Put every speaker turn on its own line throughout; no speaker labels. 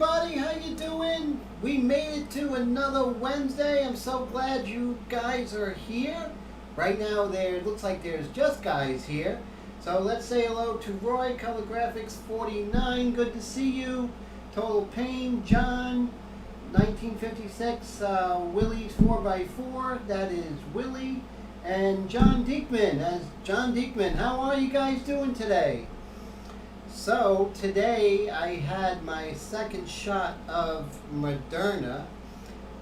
everybody, how you doing? We made it to another Wednesday. I'm so glad you guys are here. Right now it looks like there's just guys here. So let's say hello to Roy, Color Graphics 49, good to see you. Total Pain, John, 1956, Willie's 4x4, that is Willie. And John Diekman, how are you guys doing today? So today I had my second shot of Moderna.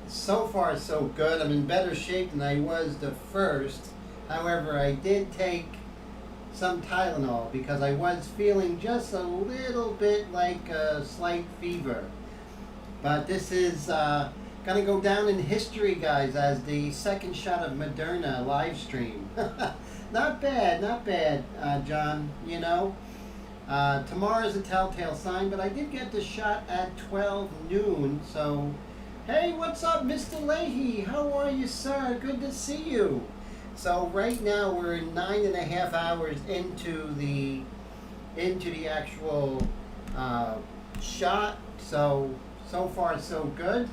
So far so good. I'm in better shape than I was the first. However, I did take some Tylenol because I was feeling just a little bit like a slight fever. But this is going to go down in history, guys, as the second shot of Moderna live stream. Not bad, John, you know. Tomorrow's a telltale sign, but I did get the shot at 12 noon, so hey, what's up, Mr. Leahy? How are you, sir? Good to see you. So right now we're 9.5 hours into the actual shot, so far so good.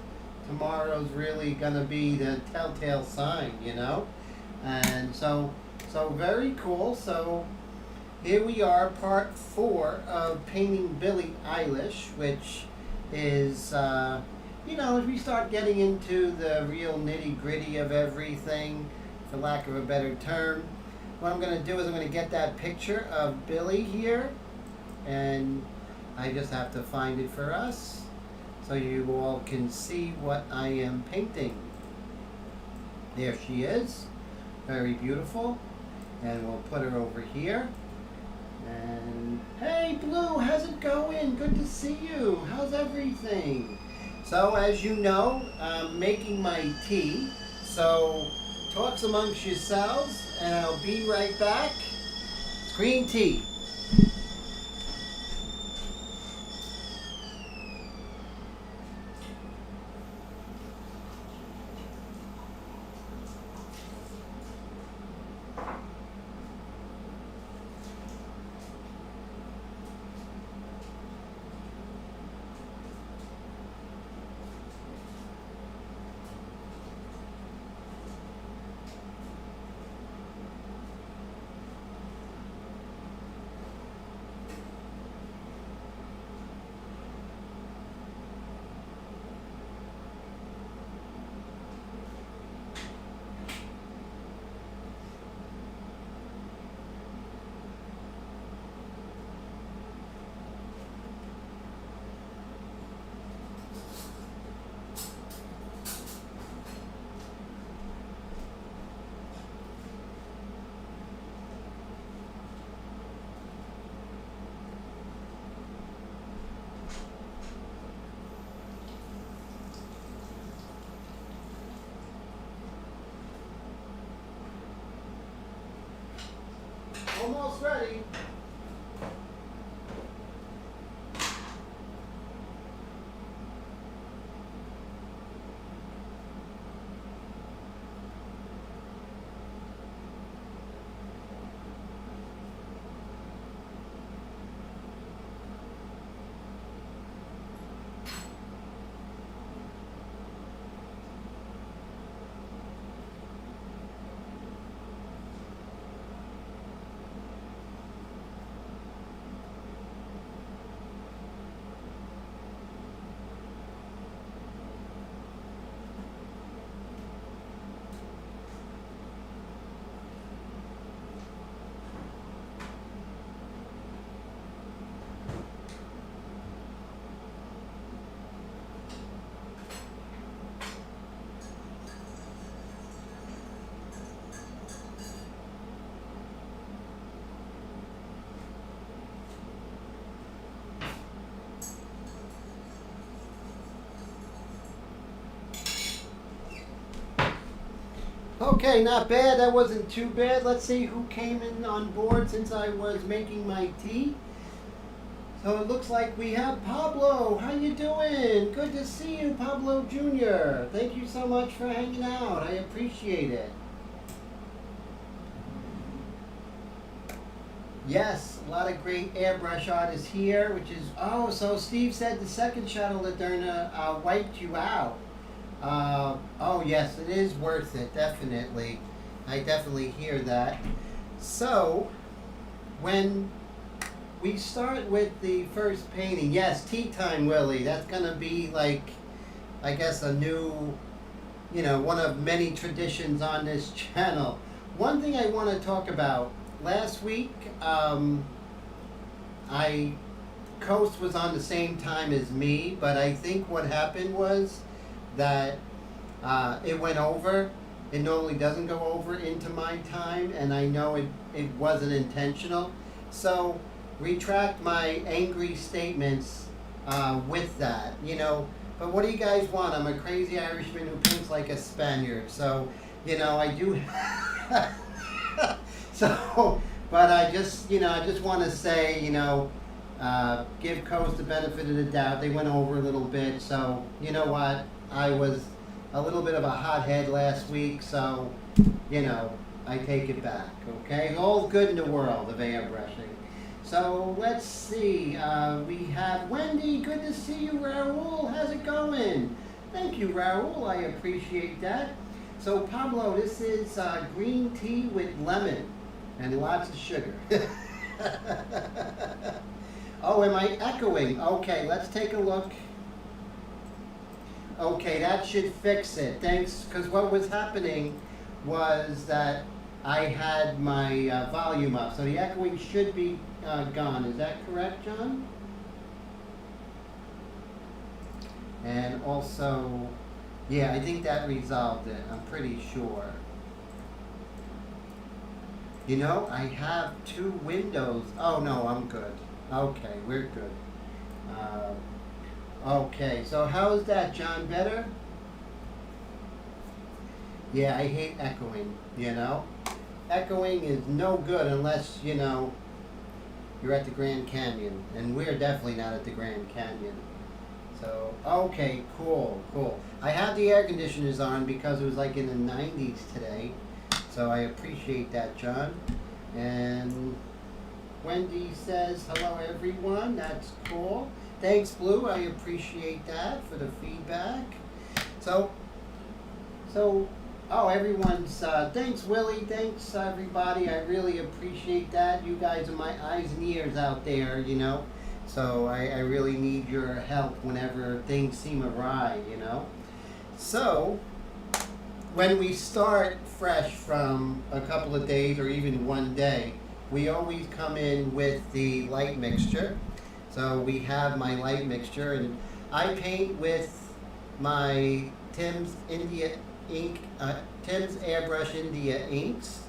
Tomorrow's really gonna be the telltale sign, you know, and so very cool. So here we are, part 4 of painting Billie Eilish, which is, you know, as we start getting into the real nitty-gritty of everything, for lack of a better term, what I'm going to do is I'm going to get that picture of Billie here, and I just have to find it for us, so you all can see what I am painting. There she is, very beautiful, and we'll put her over here. And hey, Blue, how's it going? Good to see you. How's everything? So as you know, I'm making my tea. So talks amongst yourselves, and I'll be right back. It's green tea. Almost ready. Okay, not bad. That wasn't too bad. Let's see who came in on board since I was making my tea. So it looks like we have Pablo. How you doing? Good to see you, Pablo Jr. Thank you so much for hanging out. I appreciate it. Yes, a lot of great airbrush artists here, which is, oh, so Steve said the second shuttle, Laderna, wiped you out. Oh, yes, it is worth it, definitely. I definitely hear that. So, when we start with the first painting, yes, Tea Time Willie, that's going to be like, I guess, a new, one of many traditions on this channel. One thing I want to talk about, last week, Coast was on the same time as me, but I think what happened was that it went over. It normally doesn't go over into my time, and I know it wasn't intentional. So, retract my angry statements with that, But what do you guys want? I'm a crazy Irishman who paints like a Spaniard. So, I do. So, but I just want to say, give Coast the benefit of the doubt. They went over a little bit. So, you know what? I was a little bit of a hothead last week. So, I take it back. Okay? All good in the world of airbrushing. So let's see, we have Wendy, good to see you. Raul, how's it going? Thank you, Raul, I appreciate that. So Pablo, this is green tea with lemon and lots of sugar. Oh, am I echoing? Okay, let's take a look. Okay, that should fix it, thanks, because what was happening was that I had my volume up, so the echoing should be gone. Is that correct, John? And also, yeah, I think that resolved it. I'm pretty sure. I have two windows. Oh, no, I'm good. Okay, we're good. Okay, so how's that, John? Better? Yeah, I hate echoing, Echoing is no good unless, you're at the Grand Canyon. And we're definitely not at the Grand Canyon. So, okay, cool. I have the air conditioners on because it was like in the 90s today. So I appreciate that, John. And Wendy says, hello, everyone. That's cool. Thanks, Blue. I appreciate that for the feedback. So, oh, everyone's, thanks, Willie. Thanks, everybody. I really appreciate that. You guys are my eyes and ears out there, So I really need your help whenever things seem awry, So, when we start fresh from a couple of days or even one day, we always come in with the light mixture. So we have my light mixture, and I paint with my Tim's India ink, Tim's Airbrush India inks,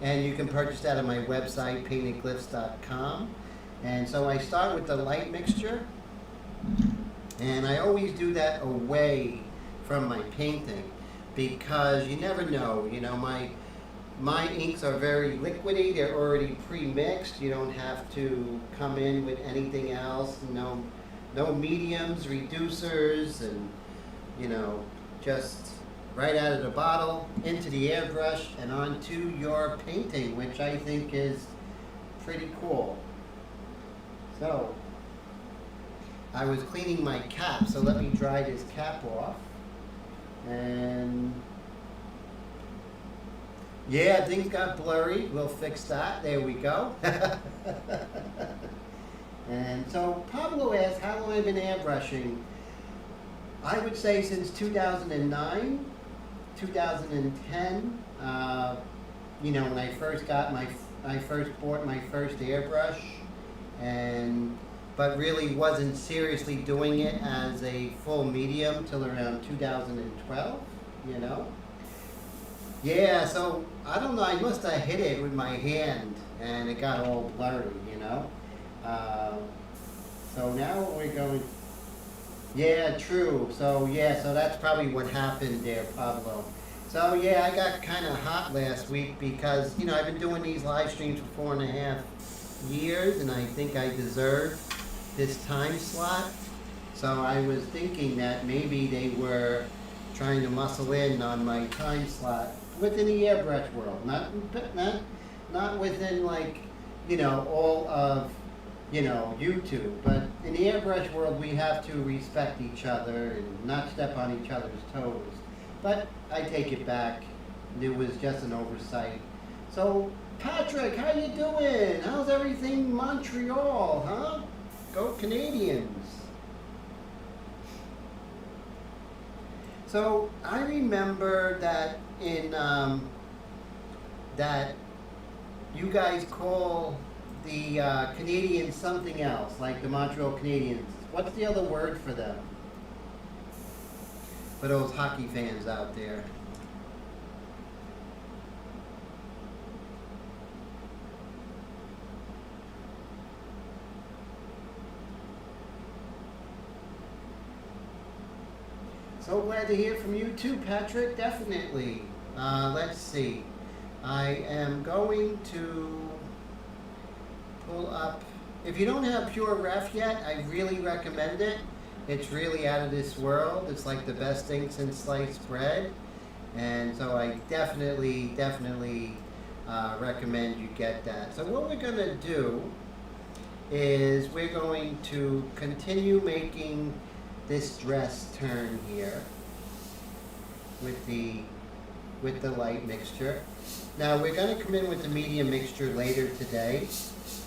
and you can purchase that on my website, paintedglyphs.com. And so I start with the light mixture, and I always do that away from my painting because you never know. My inks are very liquidy. They're already pre-mixed. You don't have to come in with anything else. No mediums, reducers, and just right out of the bottle into the airbrush and onto your painting, which I think is pretty cool. So I was cleaning my cap, so let me dry this cap off. And yeah, things got blurry. We'll fix that. There we go. And so Pablo asked, how long have I been airbrushing? I would say since 2009, 2010. When I first bought my first airbrush, but really wasn't seriously doing it as a full medium till around 2012. Yeah, so I don't know, I must have hit it with my hand and it got all blurry, So now we're going, yeah, true. So that's probably what happened there, Pablo. So yeah, I got kind of hot last week because, I've been doing these live streams for 4.5 years and I think I deserve this time slot. So I was thinking that maybe they were trying to muscle in on my time slot within the airbrush world, not within like all of, YouTube. But in the airbrush world, we have to respect each other and not step on each other's toes. But I take it back. It was just an oversight. So, Patrick, how you doing? How's everything Montreal, huh? Go Canadians. So, I remember that in, that you guys call the Canadians something else, like the Montreal Canadiens. What's the other word for them? For those hockey fans out there. So glad to hear from you too, Patrick. Definitely. Let's see. I am going to pull up. If you don't have Pure Ref yet, I really recommend it. It's really out of this world. It's like the best thing since sliced bread. And so I definitely recommend you get that. So what we're going to do is we're going to continue making this dress turn here with the light mixture. Now we're going to come in with the medium mixture later today,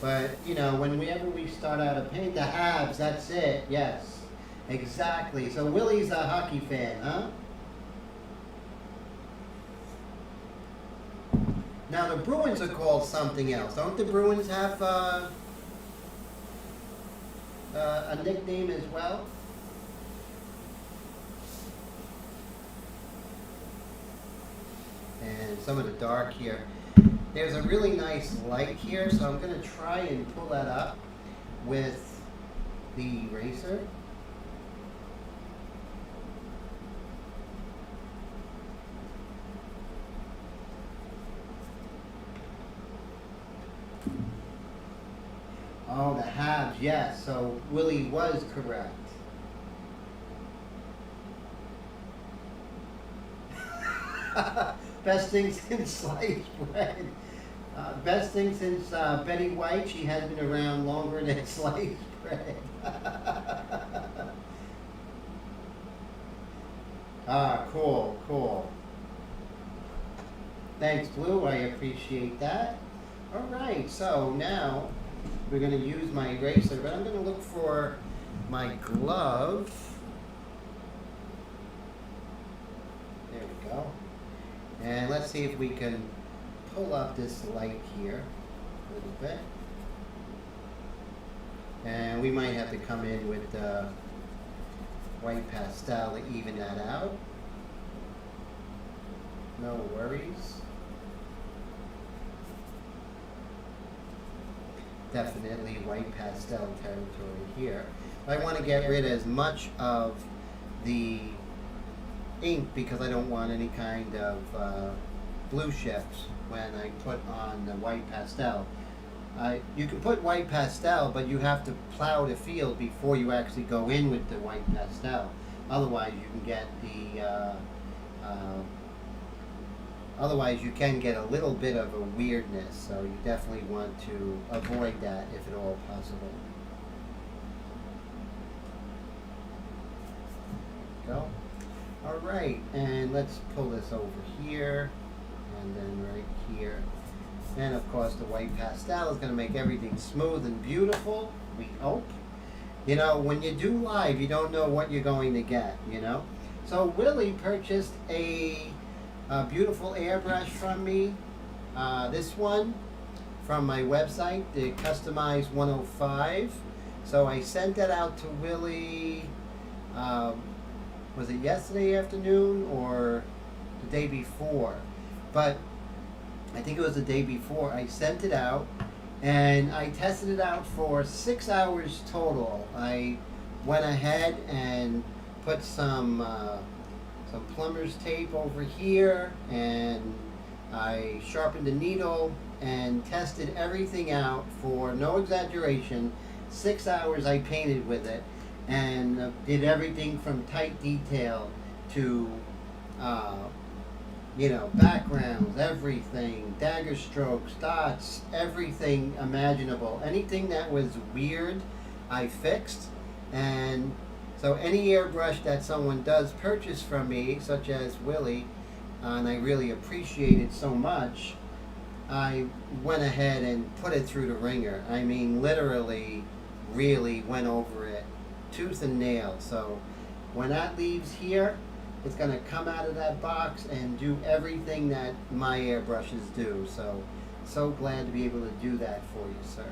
but whenever we start out a paint, the halves, that's it. Yes, exactly. So Willie's a hockey fan, huh? Now the Bruins are called something else. Don't the Bruins have a nickname as well? And some of the dark here. There's a really nice light here, so I'm going to try and pull that up with the eraser. Oh, the halves, yes. So Willie was correct. Best thing since sliced bread. Best thing since Betty White. She has been around longer than sliced bread. Cool. Thanks, Blue. I appreciate that. All right, so now we're going to use my eraser, but I'm going to look for my glove. There we go. And let's see if we can pull up this light here a little bit. And we might have to come in with the white pastel to even that out. No worries. Definitely white pastel territory here. I want to get rid of as much of the ink because I don't want any kind of blue shifts when I put on the white pastel. You can put white pastel, but you have to plow the field before you actually go in with the white pastel. Otherwise, you can get otherwise you can get a little bit of a weirdness. So you definitely want to avoid that if at all possible. Go. All right, and let's pull this over here, and then right here. And of course the white pastel is going to make everything smooth and beautiful, we hope. When you do live, you don't know what you're going to get, So Willie purchased a beautiful airbrush from me. This one from my website, the Customize 105. So I sent that out to Willie, was it yesterday afternoon or the day before? But I think it was the day before. I sent it out and I tested it out for 6 hours total. I went ahead and put some plumber's tape over here, and I sharpened the needle and tested everything out for, no exaggeration, 6 hours I painted with it. And did everything from tight detail to you know, backgrounds, everything, dagger strokes, dots, everything imaginable. Anything that was weird, I fixed. And so any airbrush that someone does purchase from me, such as Willie, and I really appreciate it so much, I went ahead and put it through the ringer. I mean, literally, really went over it, tooth and nail. So when that leaves here, it's going to come out of that box and do everything that my airbrushes do. So glad to be able to do that for you, sir.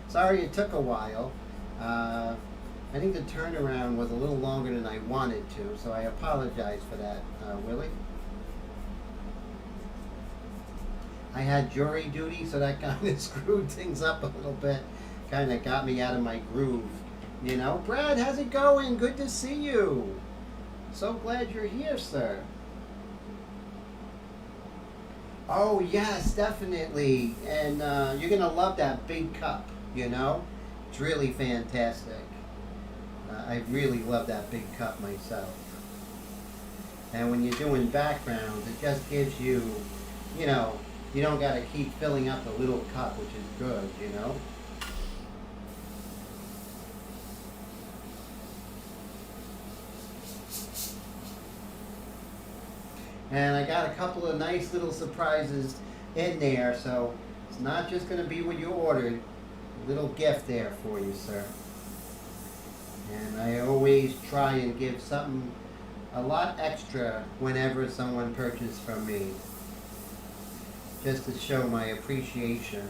Sorry it took a while. I think the turnaround was a little longer than I wanted to, so I apologize for that, Willie. I had jury duty, so that kind of screwed things up a little bit. Kind of got me out of my groove. You know, Brad, how's it going? Good to see you. So glad you're here, sir. Oh, yes, definitely. And you're going to love that big cup, you know? It's really fantastic. I really love that big cup myself. And when you're doing backgrounds, it just gives you, you know, you don't got to keep filling up the little cup, which is good, you know? And I got a couple of nice little surprises in there, so it's not just going to be what you ordered. A little gift there for you, sir. And I always try and give something a lot extra whenever someone purchases from me, just to show my appreciation.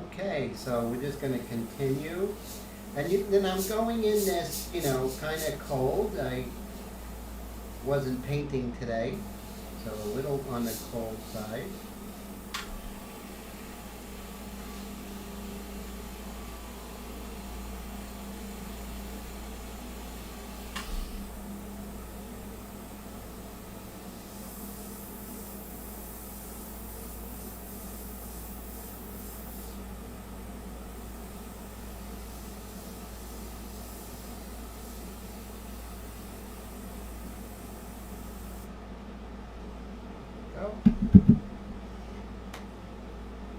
Okay, so we're just going to continue. And then I'm going in this, you know, kind of cold. I wasn't painting today, so a little on the cold side.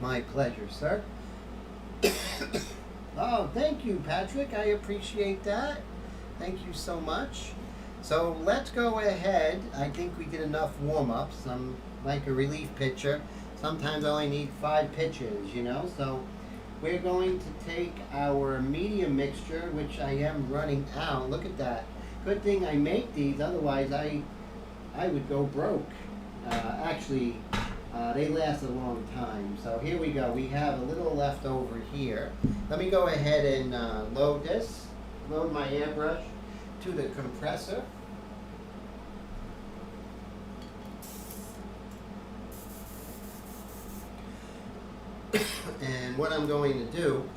My pleasure, sir. Oh, thank you, Patrick. I appreciate that. Thank you so much. So let's go ahead. I think we did enough warm-ups. I'm like a relief pitcher. Sometimes I only need 5 pitches, you know. So we're going to take our medium mixture, which I am running out. Look at that. Good thing I make these, otherwise I would go broke. Actually, they last a long time. So here we go. We have a little left over here. Let me go ahead and load my airbrush to the compressor. And what I'm going to do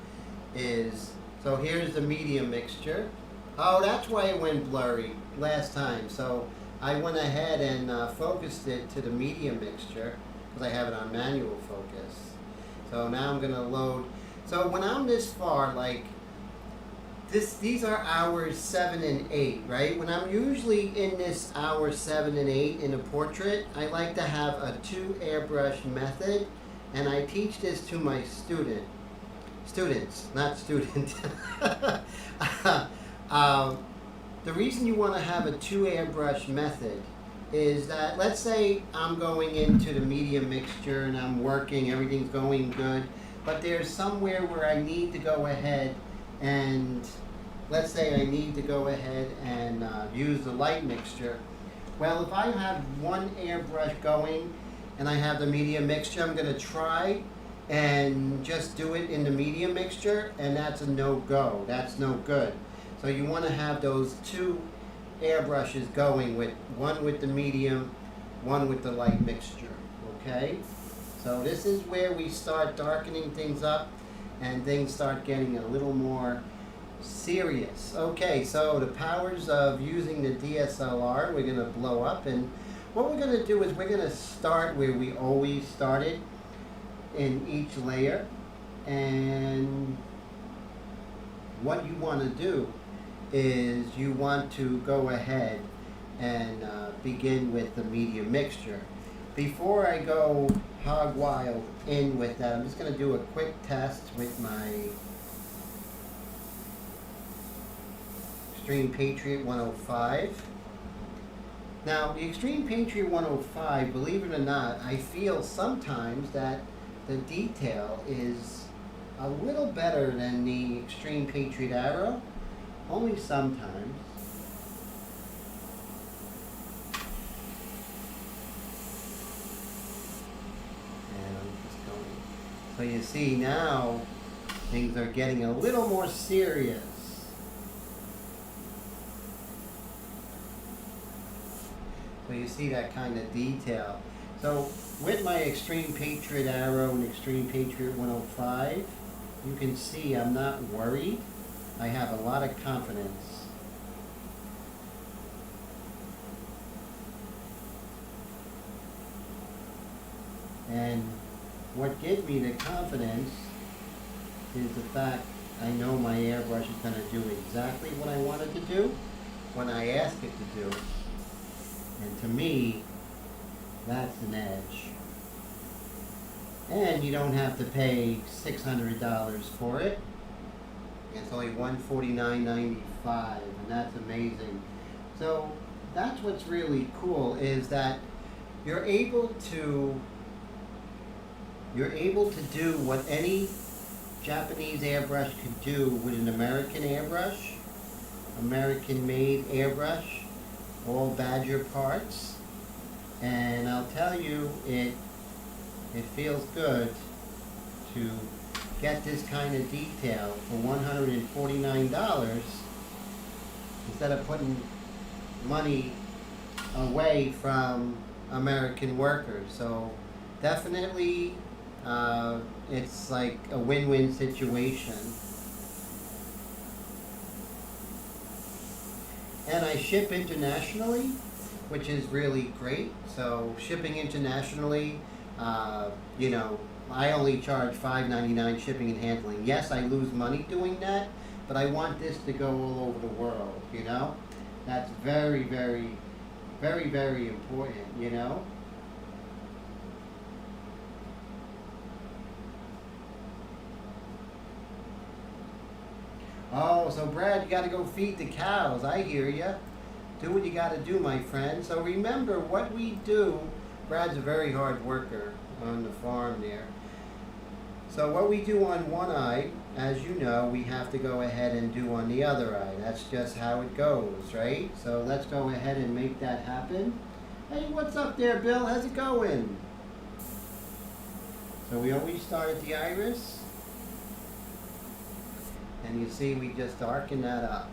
is, so here's the medium mixture. Oh, that's why it went blurry last time. So I went ahead and focused it to the medium mixture because I have it on manual focus. So now I'm going to load. So when I'm this far, like these are hours 7 and 8, right? When I'm usually in this hour 7 and 8 in a portrait, I like to have a 2 airbrush method, and I teach this to my students, not student. The reason you want to have a 2 airbrush method is that, let's say I'm going into the medium mixture and I'm working, everything's going good, but there's somewhere where I need to go ahead and, let's say I need to go ahead and use the light mixture. Well, if I have one airbrush going and I have the medium mixture, I'm going to try and just do it in the medium mixture, and that's a no-go. That's no good. So you want to have those 2 airbrushes going, with one with the medium, one with the light mixture. Okay? So this is where we start darkening things up and things start getting a little more serious. Okay, so the powers of using the DSLR, we're going to blow up, and what we're going to do is we're going to start where we always started in each layer. And what you want to do is you want to go ahead and begin with the medium mixture. Before I go hog wild in with that, I'm just going to do a quick test with my Extreme Patriot 105. Now, the Extreme Patriot 105, believe it or not, I feel sometimes that the detail is a little better than the Extreme Patriot Arrow, only sometimes. And I'm just going. So you see now, things are getting a little more serious. So you see that kind of detail. So with my Extreme Patriot Arrow and Extreme Patriot 105, you can see I'm not worried. I have a lot of confidence. And what gives me the confidence is the fact I know my airbrush is going to do exactly what I want it to do when I ask it to do. And to me, that's an edge. And you don't have to pay $600 for it. It's only $149.95, and that's amazing. So that's what's really cool, is that you're able to do what any Japanese airbrush could do with an American airbrush, American-made airbrush, all Badger parts. And I'll tell you, it feels good to get this kind of detail for $149 instead of putting money away from American workers. So definitely it's like a win-win situation. And I ship internationally, which is really great. So shipping internationally, you know, I only charge $5.99 shipping and handling. Yes, I lose money doing that, but I want this to go all over the world, you know? That's very, very, very, very important, you know? Oh, so Brad, you got to go feed the cows. I hear you. Do what you got to do, my friend. So remember what we do. Brad's a very hard worker on the farm there. So what we do on one eye, as you know, we have to go ahead and do on the other eye. That's just how it goes, right? So let's go ahead and make that happen. Hey, what's up there, Bill? How's it going? So we always start at the iris. And you see we just darken that up.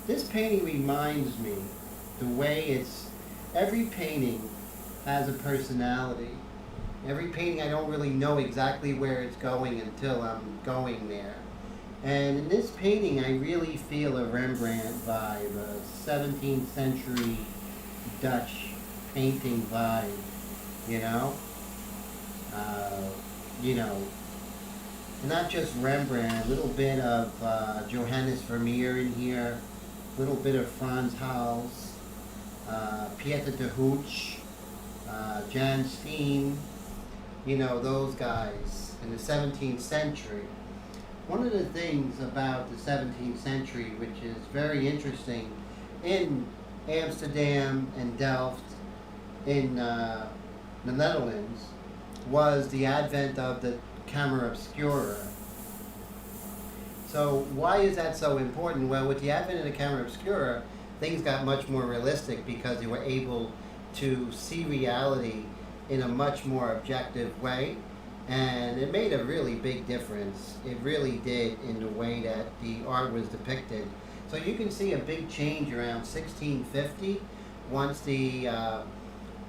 This painting reminds me the way it's, every painting has a personality. Every painting I don't really know exactly where it's going until I'm going there. And in this painting I really feel a Rembrandt vibe, a 17th century Dutch painting vibe, you know? You know, not just Rembrandt, a little bit of Johannes Vermeer in here, a little bit of Frans Hals, Pieter de Hooch, Jan Steen, you know, those guys in the 17th century. One of the things about the 17th century, which is very interesting, in Amsterdam and Delft, in the Netherlands, was the advent of the camera obscura. So why is that so important? Well, with the advent of the camera obscura, things got much more realistic because they were able to see reality in a much more objective way, and it made a really big difference. It really did, in the way that the art was depicted. So you can see a big change around 1650 once the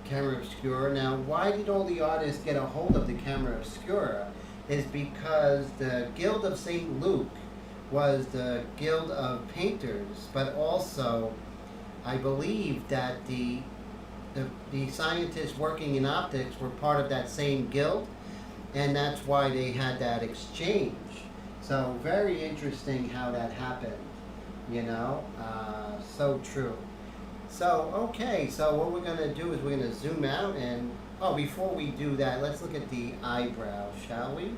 camera obscura. Now, why did all the artists get a hold of the camera obscura? Is because the Guild of St. Luke was the guild of painters, but also I believe that the scientists working in optics were part of that same guild, and that's why they had that exchange. So very interesting how that happened, you know, so true. So, okay, so what we're going to do is we're going to zoom out and, oh, before we do that, let's look at the eyebrow, shall we?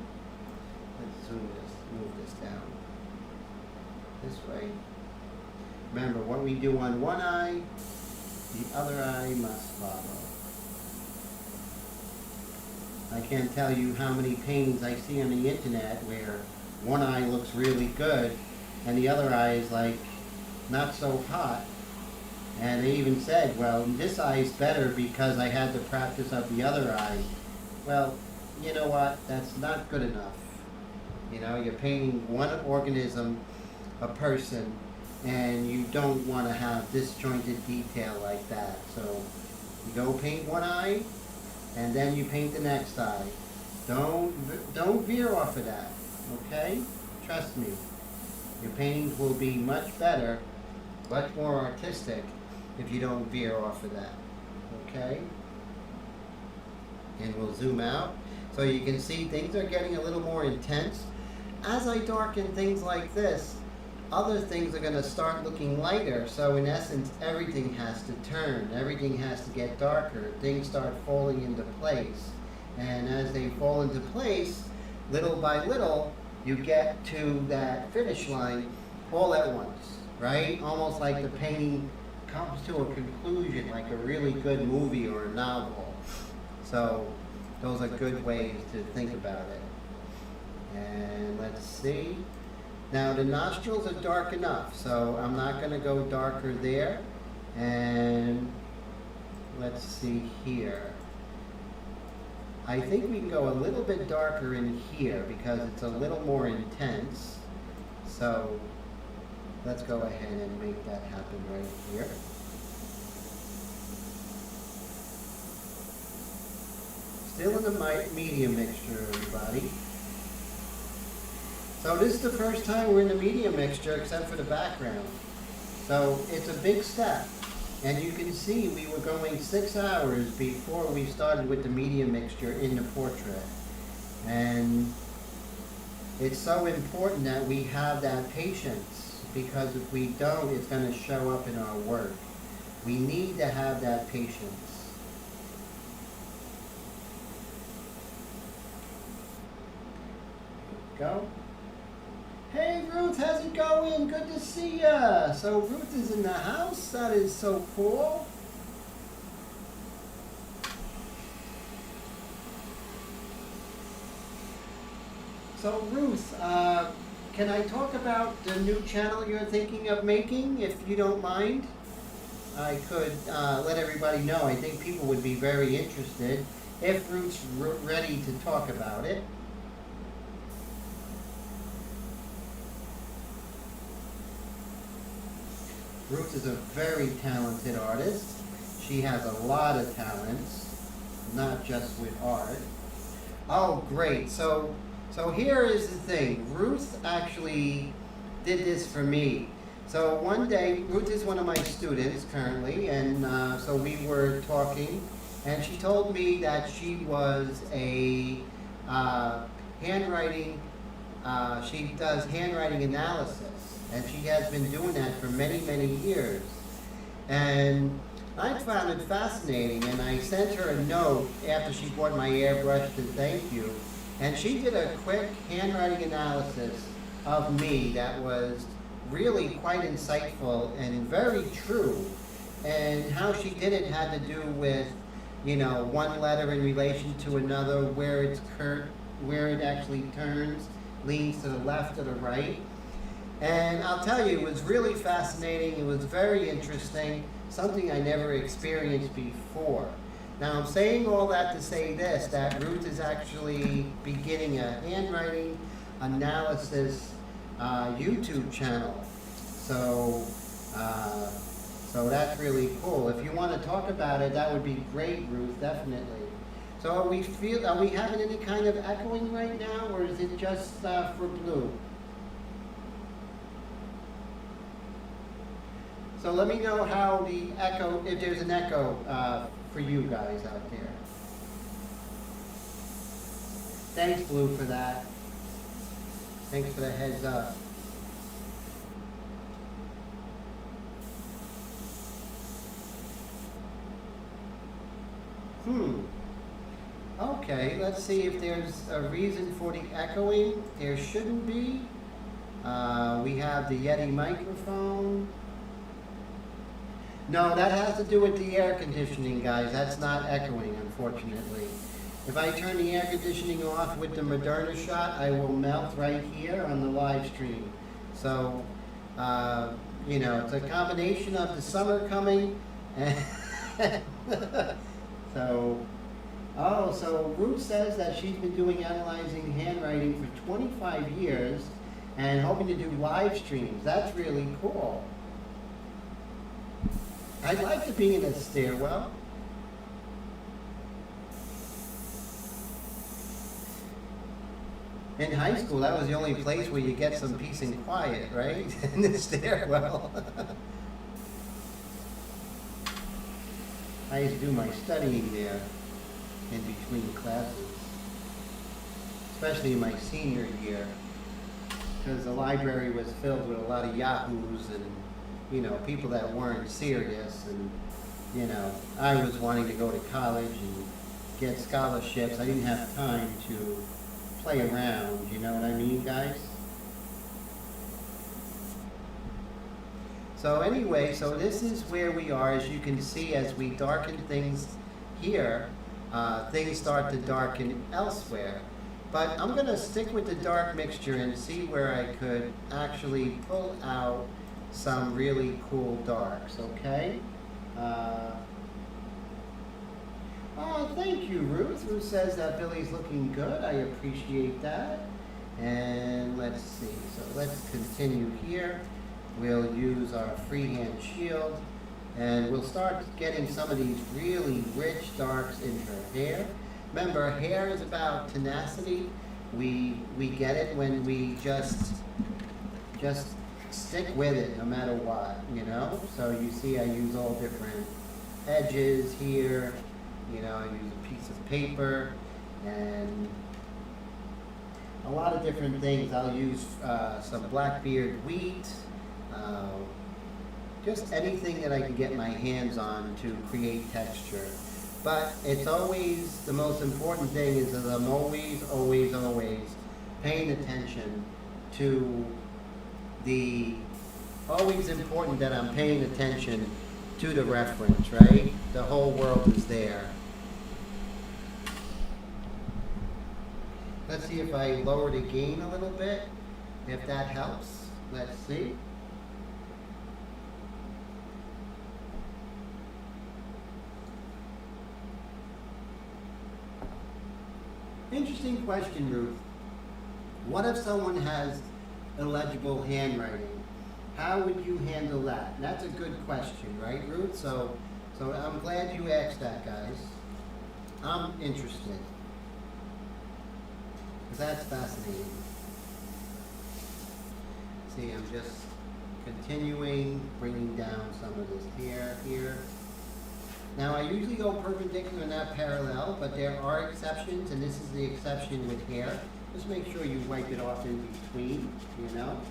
Let's zoom this, move this down this way. Remember, what we do on one eye, the other eye must follow. I can't tell you how many paintings I see on the internet where one eye looks really good and the other eye is like not so hot. And they even said, well, this eye is better because I had the practice of the other eye. Well, you know what? That's not good enough. You know, you're painting one organism, a person, and you don't want to have disjointed detail like that. So you go paint one eye, and then you paint the next eye. Don't veer off of that, okay? Trust me. Your paintings will be much better, much more artistic if you don't veer off of that, okay? And we'll zoom out so you can see things are getting a little more intense. As I darken things like this, other things are going to start looking lighter. So in essence, everything has to turn. Everything has to get darker. Things start falling into place. And as they fall into place, little by little, you get to that finish line all at once, right? Almost like the painting comes to a conclusion, like a really good movie or a novel. So those are good ways to think about it. And let's see. Now the nostrils are dark enough, so I'm not going to go darker there. And let's see here. I think we can go a little bit darker in here because it's a little more intense. So let's go ahead and make that happen right here. Still in the medium mixture, everybody. So this is the first time we're in the medium mixture except for the background. So it's a big step. And you can see we were going 6 hours before we started with the medium mixture in the portrait. And it's so important that we have that patience, because if we don't, it's going to show up in our work. We need to have that patience. Go. Hey Ruth, how's it going? Good to see ya. So Ruth is in the house. That is so cool. So Ruth, can I talk about the new channel you're thinking of making, if you don't mind? I could let everybody know. I think people would be very interested if Ruth's ready to talk about it. Ruth is a very talented artist. She has a lot of talents, not just with art. Oh, great. So here is the thing. Ruth actually did this for me. So one day, Ruth is one of my students currently, and so we were talking, and she told me that she was a handwriting, she does handwriting analysis. And she has been doing that for many, many years. And I found it fascinating, and I sent her a note after she bought my airbrush to thank you. And she did a quick handwriting analysis of me that was really quite insightful and very true. And how she did it had to do with, you know, one letter in relation to another, where it actually turns, leans to the left or the right. And I'll tell you, it was really fascinating. It was very interesting, something I never experienced before. Now, I'm saying all that to say this, that Ruth is actually beginning a handwriting analysis YouTube channel. So that's really cool. If you want to talk about it, that would be great, Ruth, definitely. So are we having any kind of echoing right now, or is it just for Blue? So let me know how the echo, if there's an echo for you guys out there. Thanks, Blue, for that. Thanks for the heads up. Okay, let's see if there's a reason for the echoing. There shouldn't be. We have the Yeti microphone. No, that has to do with the air conditioning, guys. That's not echoing, unfortunately. If I turn the air conditioning off with the Moderna shot, I will melt right here on the live stream. So, you know, it's a combination of the summer coming and so, oh, so Ruth says that she's been doing analyzing handwriting for 25 years and hoping to do live streams. That's really cool. I'd like to be in a stairwell. In high school, that was the only place where you get some peace and quiet, right? In the stairwell. I used to do my studying there in between classes, especially in my senior year, because the library was filled with a lot of yahoos and, you know, people that weren't serious, and, you know, I was wanting to go to college and get scholarships. I didn't have time to play around, you know what I mean, guys? So anyway, so this is where we are. As you can see, as we darken things here, things start to darken elsewhere. But I'm going to stick with the dark mixture and see where I could actually pull out some really cool darks, okay? Oh, thank you, Ruth. Ruth says that Billy's looking good. I appreciate that. And let's see. So let's continue here. We'll use our freehand shield, and we'll start getting some of these really rich darks in her hair. Remember, hair is about tenacity. We get it when we just stick with it no matter what, you know? So you see I use all different edges here. You know, I use a piece of paper and a lot of different things. I'll use some Blackbeard wheat, just anything that I can get my hands on to create texture. But it's always, the most important thing is that I'm always paying attention to always important that I'm paying attention to the reference, right? The whole world is there. Let's see if I lower the gain a little bit, if that helps. Let's see. Interesting question, Ruth. What if someone has illegible handwriting? How would you handle that? That's a good question, right, Ruth? So I'm glad you asked that, guys. I'm interested. That's fascinating. See, I'm just continuing, bringing down some of this hair here. Now, I usually go perpendicular and not parallel, but there are exceptions, and this is the exception with hair. Just make sure you wipe it off in between, you know?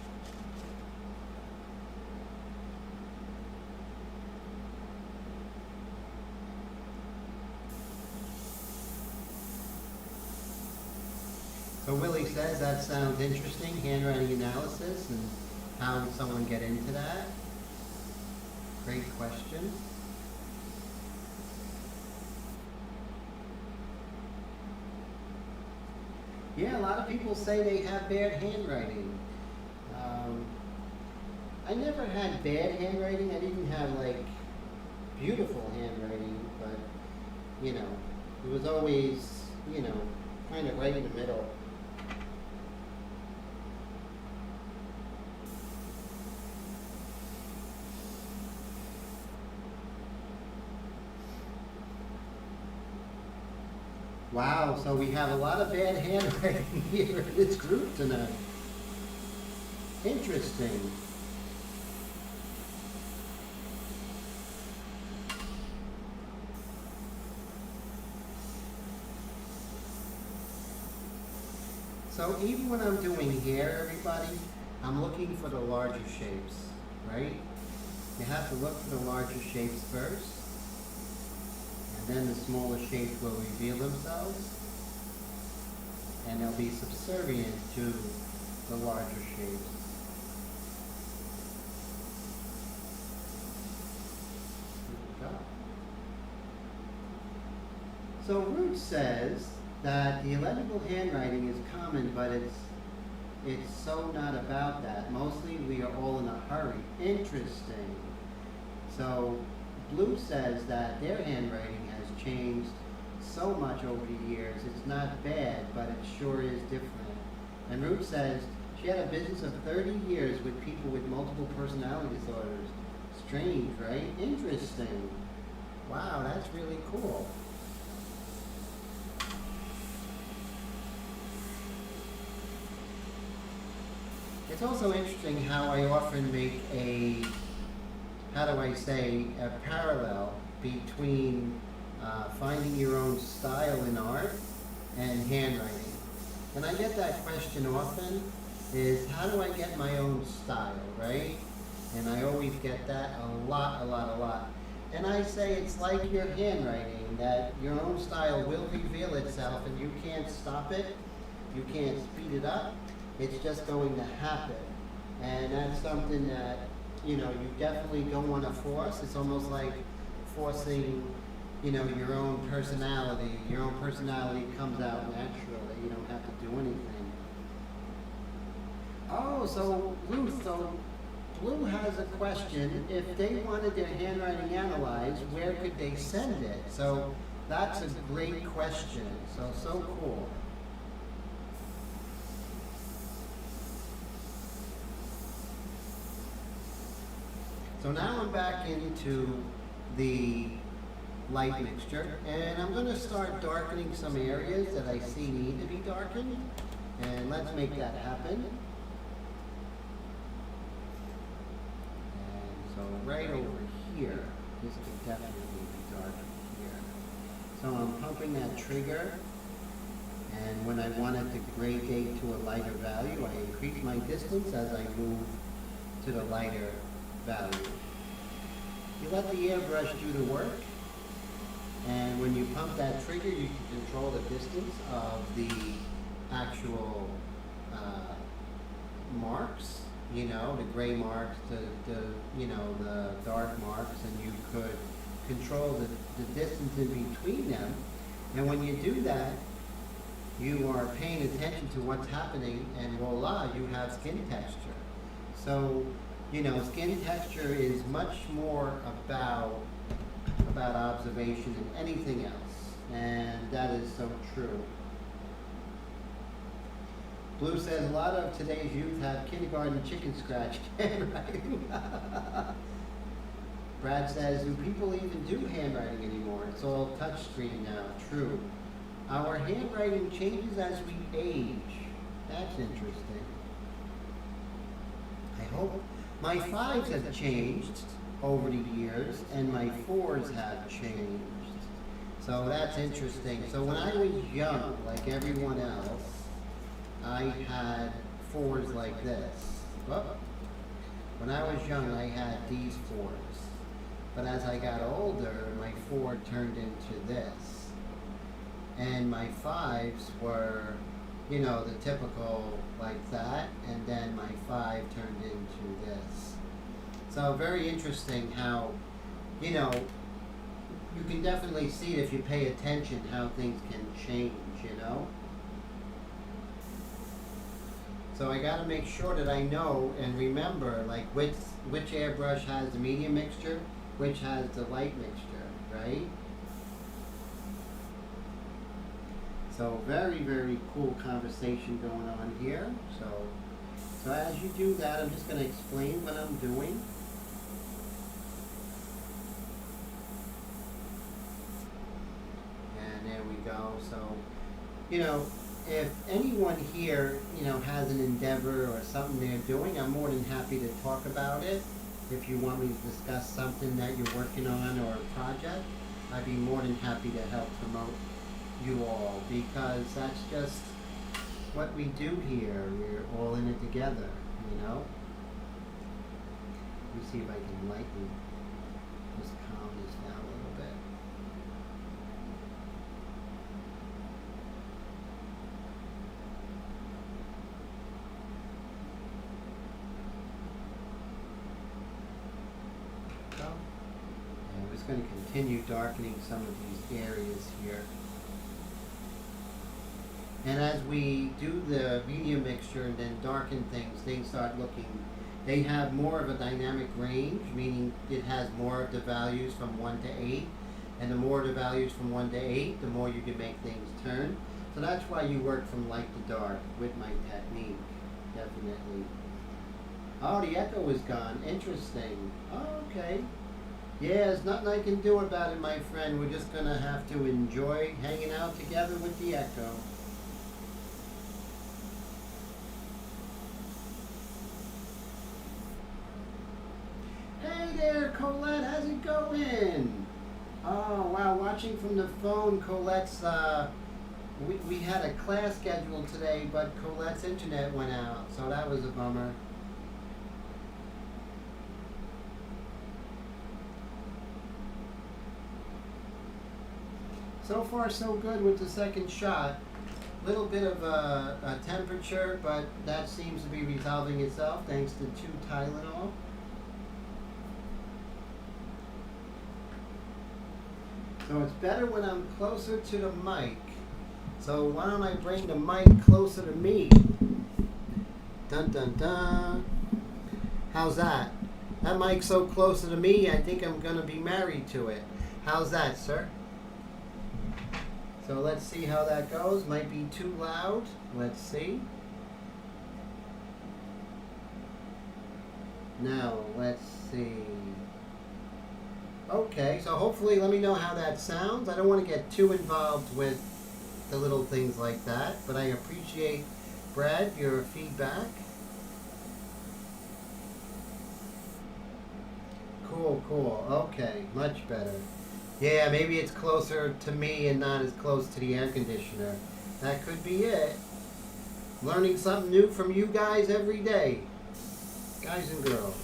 So Willie says that sounds interesting, handwriting analysis, and how would someone get into that? Great question. Yeah, a lot of people say they have bad handwriting. I never had bad handwriting. I didn't have like beautiful handwriting, but you know, it was always, you know, kind of right in the middle. Wow, so we have a lot of bad handwriting here in this group tonight. Interesting. So even when I'm doing here, everybody, I'm looking for the larger shapes, right? You have to look for the larger shapes first, and then the smaller shapes will reveal themselves, and they'll be subservient to the larger shapes. There we go. So Root says that the illegible handwriting is common, but it's so not about that. Mostly we are all in a hurry. Interesting. So Blue says that their handwriting has changed so much over the years. It's not bad, but it sure is different. And Root says she had a business of 30 years with people with multiple personality disorders. Strange, right? Interesting. Wow, that's really cool. It's also interesting how I often make a, how do I say, a parallel between finding your own style in art and handwriting. And I get that question often, is how do I get my own style, right? And I always get that a lot. And I say it's like your handwriting, that your own style will reveal itself and you can't stop it, you can't speed it up. It's just going to happen. And that's something that, you definitely don't want to force. It's almost like forcing, your own personality. Your own personality comes out naturally. You don't have to do anything. Oh, so Ruth, Blue has a question. If they wanted their handwriting analyzed, where could they send it? So that's a great question. So cool. So now I'm back into the light mixture, and I'm going to start darkening some areas that I see need to be darkened, and let's make that happen. And so right over here, this can definitely be darkened here. So I'm pumping that trigger, and when I want it to gradate to a lighter value, I increase my distance as I move to the lighter value. You let the airbrush do the work, and when you pump that trigger, you can control the distance of the actual marks, the gray marks, the dark marks, and you could control the distance in between them. And when you do that, you are paying attention to what's happening, and voila, you have skin texture. So skin texture is much more about observation than anything else, and that is so true. Blue says a lot of today's youth have kindergarten chicken scratch handwriting. Brad says, do people even do handwriting anymore? It's all touchscreen now. True. Our handwriting changes as we age. That's interesting. I hope. My 5s have changed over the years, and my 4s have changed. So that's interesting. So when I was young, like everyone else, I had 4s like this. Whoop. When I was young, I had these 4s. But as I got older, my 4 turned into this. And my 5s were, the typical like that, and then my 5 turned into this. So very interesting how, you can definitely see it if you pay attention how things can change, So I got to make sure that I know and remember, like, which airbrush has the medium mixture, which has the light mixture, right? So very, very cool conversation going on here. So as you do that, I'm just going to explain what I'm doing. And there we go. So, if anyone here, has an endeavor or something they're doing, I'm more than happy to talk about it. If you want me to discuss something that you're working on or a project, I'd be more than happy to help promote you all, because that's just, what we do here. We're all in it together, you know. Let me see if I can lighten, just calm this down a little bit. So, and we're just going to continue darkening some of these areas here. And as we do the medium mixture and then darken things, things start looking, they have more of a dynamic range, meaning it has more of the values from 1 to 8. And the more the values from 1 to 8, the more you can make things turn. So that's why you work from light to dark with my technique, definitely. Oh, the echo is gone. Interesting. Oh, okay. Yeah, there's nothing I can do about it, my friend. We're just going to have to enjoy hanging out together with the echo. Hey there, Colette. How's it going? Oh, wow. Watching from the phone, Colette's... We had a class scheduled today, but Colette's internet went out, so that was a bummer. So far, so good with the second shot. Little bit of a temperature, but that seems to be resolving itself thanks to 2 Tylenol. So it's better when I'm closer to the mic. So why don't I bring the mic closer to me? Dun dun dun. How's that? That mic's so closer to me, I think I'm gonna be married to it. How's that, sir? So let's see how that goes. Might be too loud. Let's see. Now, let's see. Okay, so hopefully let me know how that sounds. I don't want to get too involved with the little things like that, but I appreciate, Brad, your feedback. Cool, cool. Okay, much better. Yeah, maybe it's closer to me and not as close to the air conditioner. That could be it. Learning something new from you guys every day. Guys and girls.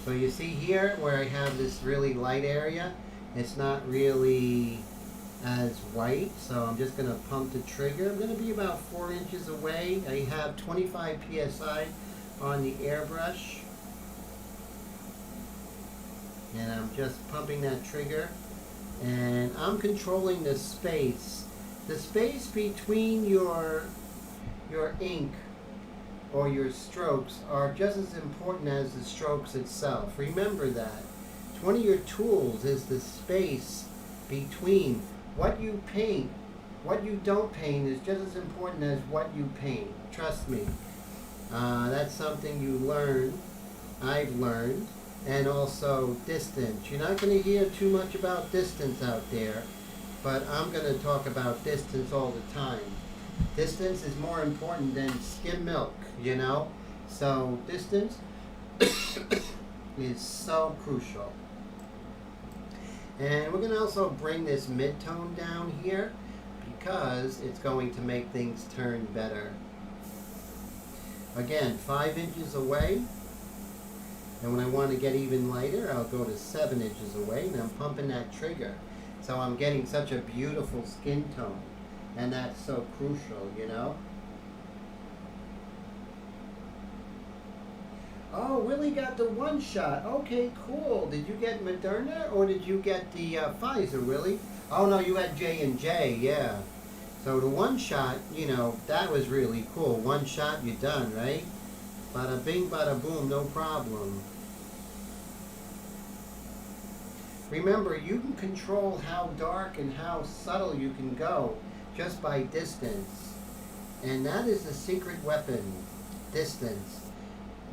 So you see here where I have this really light area, it's not really as white, so I'm just going to pump the trigger. I'm going to be about 4 inches away. I have 25 psi on the airbrush, and I'm just pumping that trigger, and I'm controlling the space between your ink or your strokes are just as important as the strokes itself. Remember that. One of your tools is the space between what you paint. What you don't paint is just as important as what you paint. Trust me. That's something you learn, I've learned, and also distance. You're not going to hear too much about distance out there, but I'm going to talk about distance all the time. Distance is more important than skim milk, you know? So distance is so crucial. And we're going to also bring this mid-tone down here because it's going to make things turn better. Again, 5 inches away. And when I want to get even lighter, I'll go to 7 inches away, and I'm pumping that trigger. So I'm getting such a beautiful skin tone. And that's so crucial, you know? Oh, Willie got the one shot. Okay, cool. Did you get Moderna or did you get the Pfizer, Willie? Oh, no, you had J&J, yeah. So the one shot, you know, that was really cool. One shot, you're done, right? Bada bing, bada boom, no problem. Remember, you can control how dark and how subtle you can go just by distance. And that is the secret weapon, distance.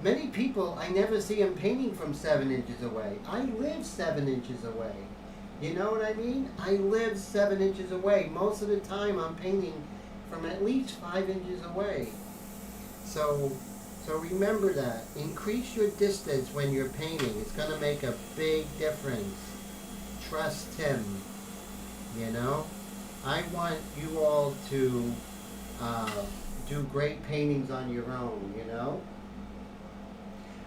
Many people, I never see them painting from 7 inches away. I live 7 inches away. You know what I mean? I live 7 inches away. Most of the time I'm painting from at least 5 inches away. So remember that. Increase your distance when you're painting. It's going to make a big difference. trust him. You know, I want you all to do great paintings on your own, you know.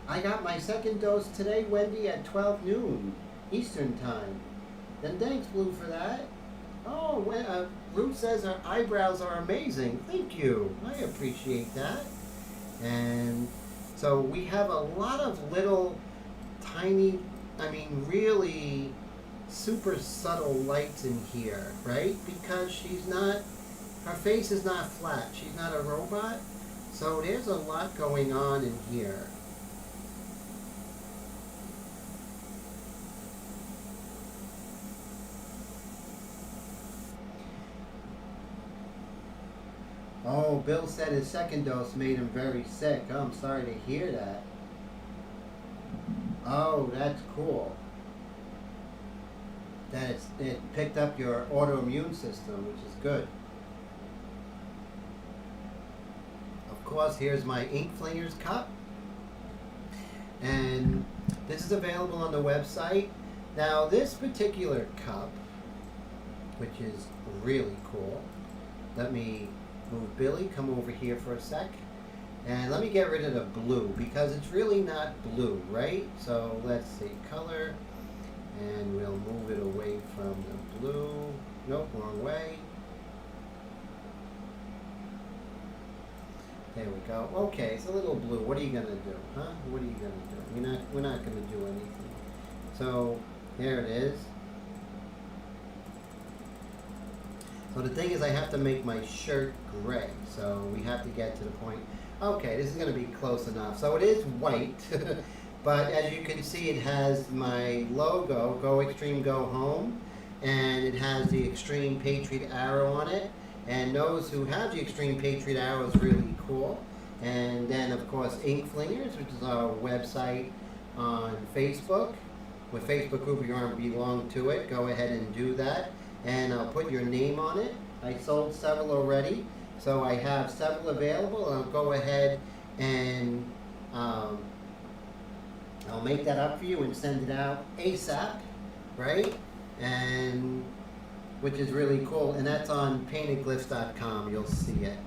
I got my second dose today, Wendy, at 12 noon Eastern time. Then thanks, Blue, for that. Oh, Ruth says her eyebrows are amazing. Thank you. I appreciate that. And so we have a lot of little tiny, really super subtle lights in here, right? Because her face is not flat. She's not a robot. So there's a lot going on in here. Oh, Bill said his second dose made him very sick. Oh, I'm sorry to hear that. Oh, that's cool. That it picked up your autoimmune system, which is good. Of course, here's my Ink Flingers cup. And this is available on the website. Now, this particular cup, which is really cool, let me move Billy, come over here for a sec. And let me get rid of the blue because it's really not blue, right? So let's see, color, and we'll move it away from the blue. Nope, wrong way. There we go. Okay, it's a little blue. What are you gonna do, huh? What are you gonna do? We're not gonna do anything. So there it is. So the thing is, I have to make my shirt gray. So we have to get to the point. Okay, this is going to be close enough. So it is white, but as you can see, it has my logo, Go Extreme, Go Home, and it has the Extreme Patriot arrow on it. And those who have the Extreme Patriot arrow is really cool. And then, of course, Ink Flingers, which is our website on Facebook. With Facebook group, you want to belong to it, go ahead and do that. And I'll put your name on it. I sold several already, so I have several available, and I'll go ahead and I'll make that up for you and send it out ASAP, right? And which is really cool, and that's on paintedglyphs.com. You'll see it.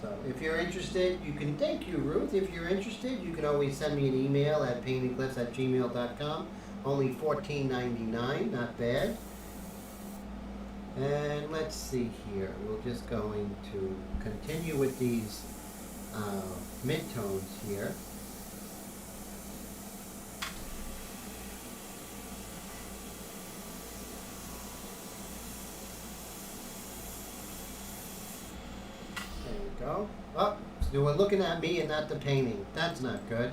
So if you're interested, you can, thank you, Ruth. If you're interested, you can always send me an email at paintedglyphs@gmail.com. Only $14.99, not bad. And let's see here. We're just going to continue with these midtones here. There we go. Oh, so we're looking at me and not the painting. That's not good.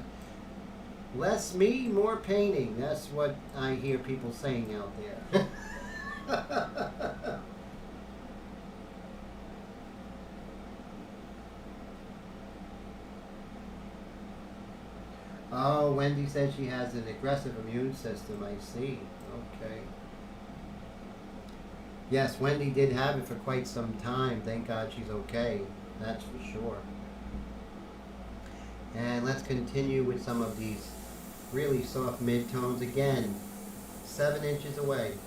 Less me, more painting. That's what I hear people saying out there. Oh, Wendy says she has an aggressive immune system. I see. Okay. Yes, Wendy did have it for quite some time. Thank God she's okay. That's for sure. And let's continue with some of these really soft midtones. Again, 7 inches away.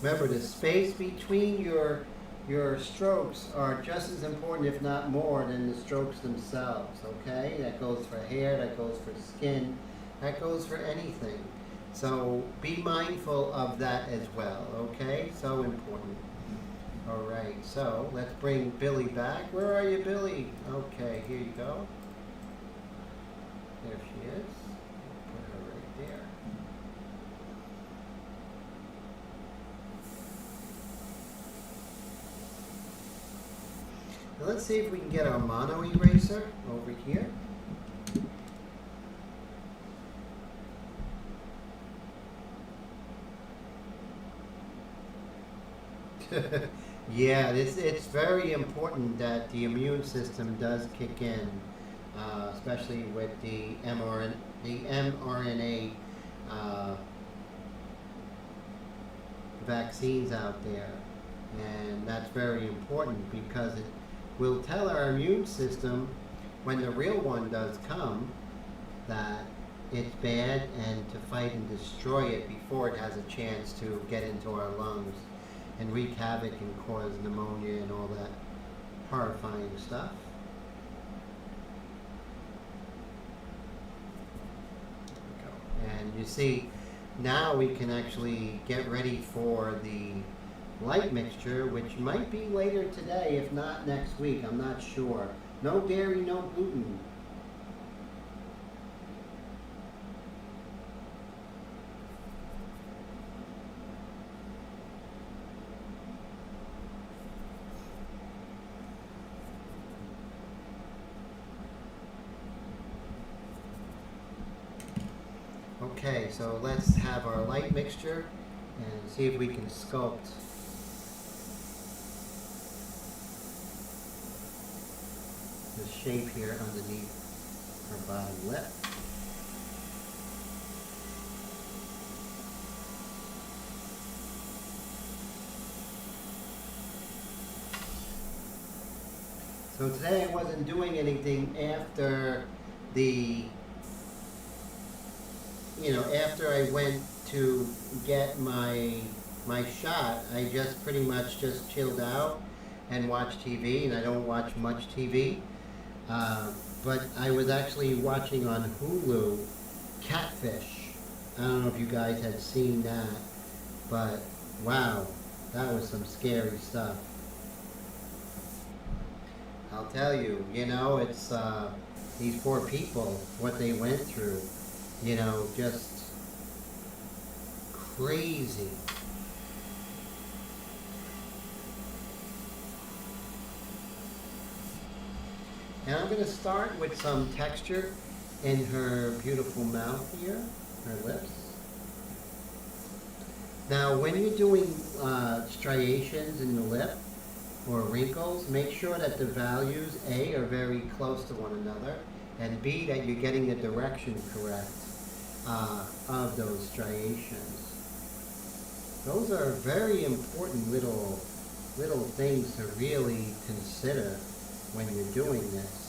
Remember, the space between your strokes are just as important, if not more, than the strokes themselves, okay? That goes for hair, that goes for skin, that goes for anything. So be mindful of that as well, okay? So important. All right, so let's bring Billy back. Where are you, Billy? Okay, here you go. There she is. Put her right there. Now let's see if we can get our mono eraser over here. Yeah, it's very important that the immune system does kick in, especially with the mRNA vaccines out there. And that's very important because it will tell our immune system when the real one does come that it's bad and to fight and destroy it before it has a chance to get into our lungs and wreak havoc and cause pneumonia and all that horrifying stuff. And you see, now we can actually get ready for the light mixture, which might be later today, if not next week. I'm not sure. No dairy, no gluten. Okay, so let's have our light mixture and see if we can sculpt the shape here underneath her bottom lip. So today I wasn't doing anything after after I went to get my shot. I just pretty much just chilled out and watched TV, and I don't watch much TV. But I was actually watching on Hulu Catfish. I don't know if you guys had seen that, but wow, that was some scary stuff. I'll tell you, it's these poor people, what they went through, just crazy. And I'm going to start with some texture in her beautiful mouth here, her lips. Now, when you're doing striations in the lip or wrinkles, make sure that the values, A, are very close to one another, and B, that you're getting the direction correct of those striations. Those are very important little things to really consider when you're doing this.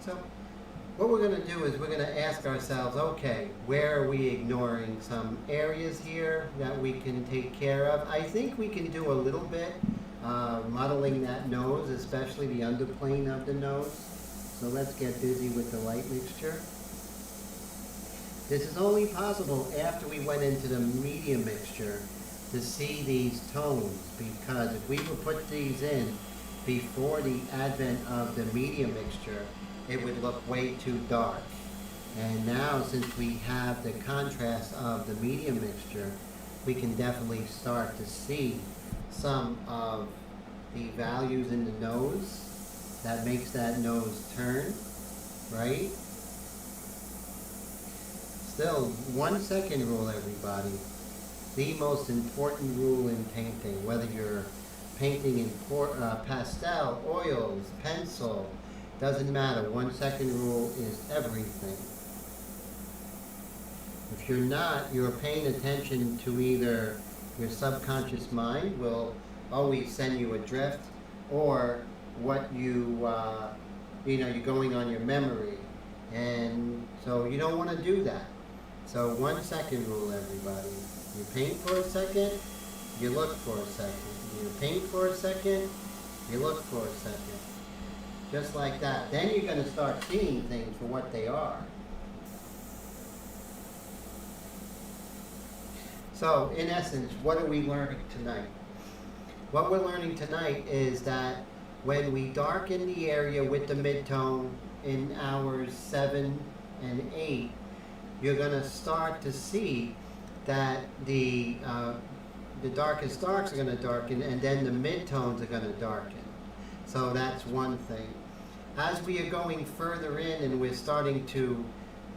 So what we're going to do is we're going to ask ourselves, okay, where are we ignoring some areas here that we can take care of? I think we can do a little bit modeling that nose, especially the underplane of the nose. So let's get busy with the light mixture. This is only possible after we went into the medium mixture to see these tones, because if we would put these in before the advent of the medium mixture, it would look way too dark. And now, since we have the contrast of the medium mixture, we can definitely start to see some of the values in the nose that makes that nose turn, right? Still, 1 second rule, everybody. The most important rule in painting, whether you're painting in pastel, oils, pencil, doesn't matter. 1 second rule is everything. If you're not, you're paying attention to either your subconscious mind will always send you adrift, or what you're going on your memory. And so you don't want to do that. So 1 second rule, everybody. You paint for a second, you look for a second. You paint for a second, you look for a second. Just like that. Then you're going to start seeing things for what they are. So, in essence, what are we learning tonight? What we're learning tonight is that when we darken the area with the midtone in hours 7 and 8, you're going to start to see that the darkest darks are going to darken, and then the midtones are going to darken. So that's one thing. As we are going further in and we're starting to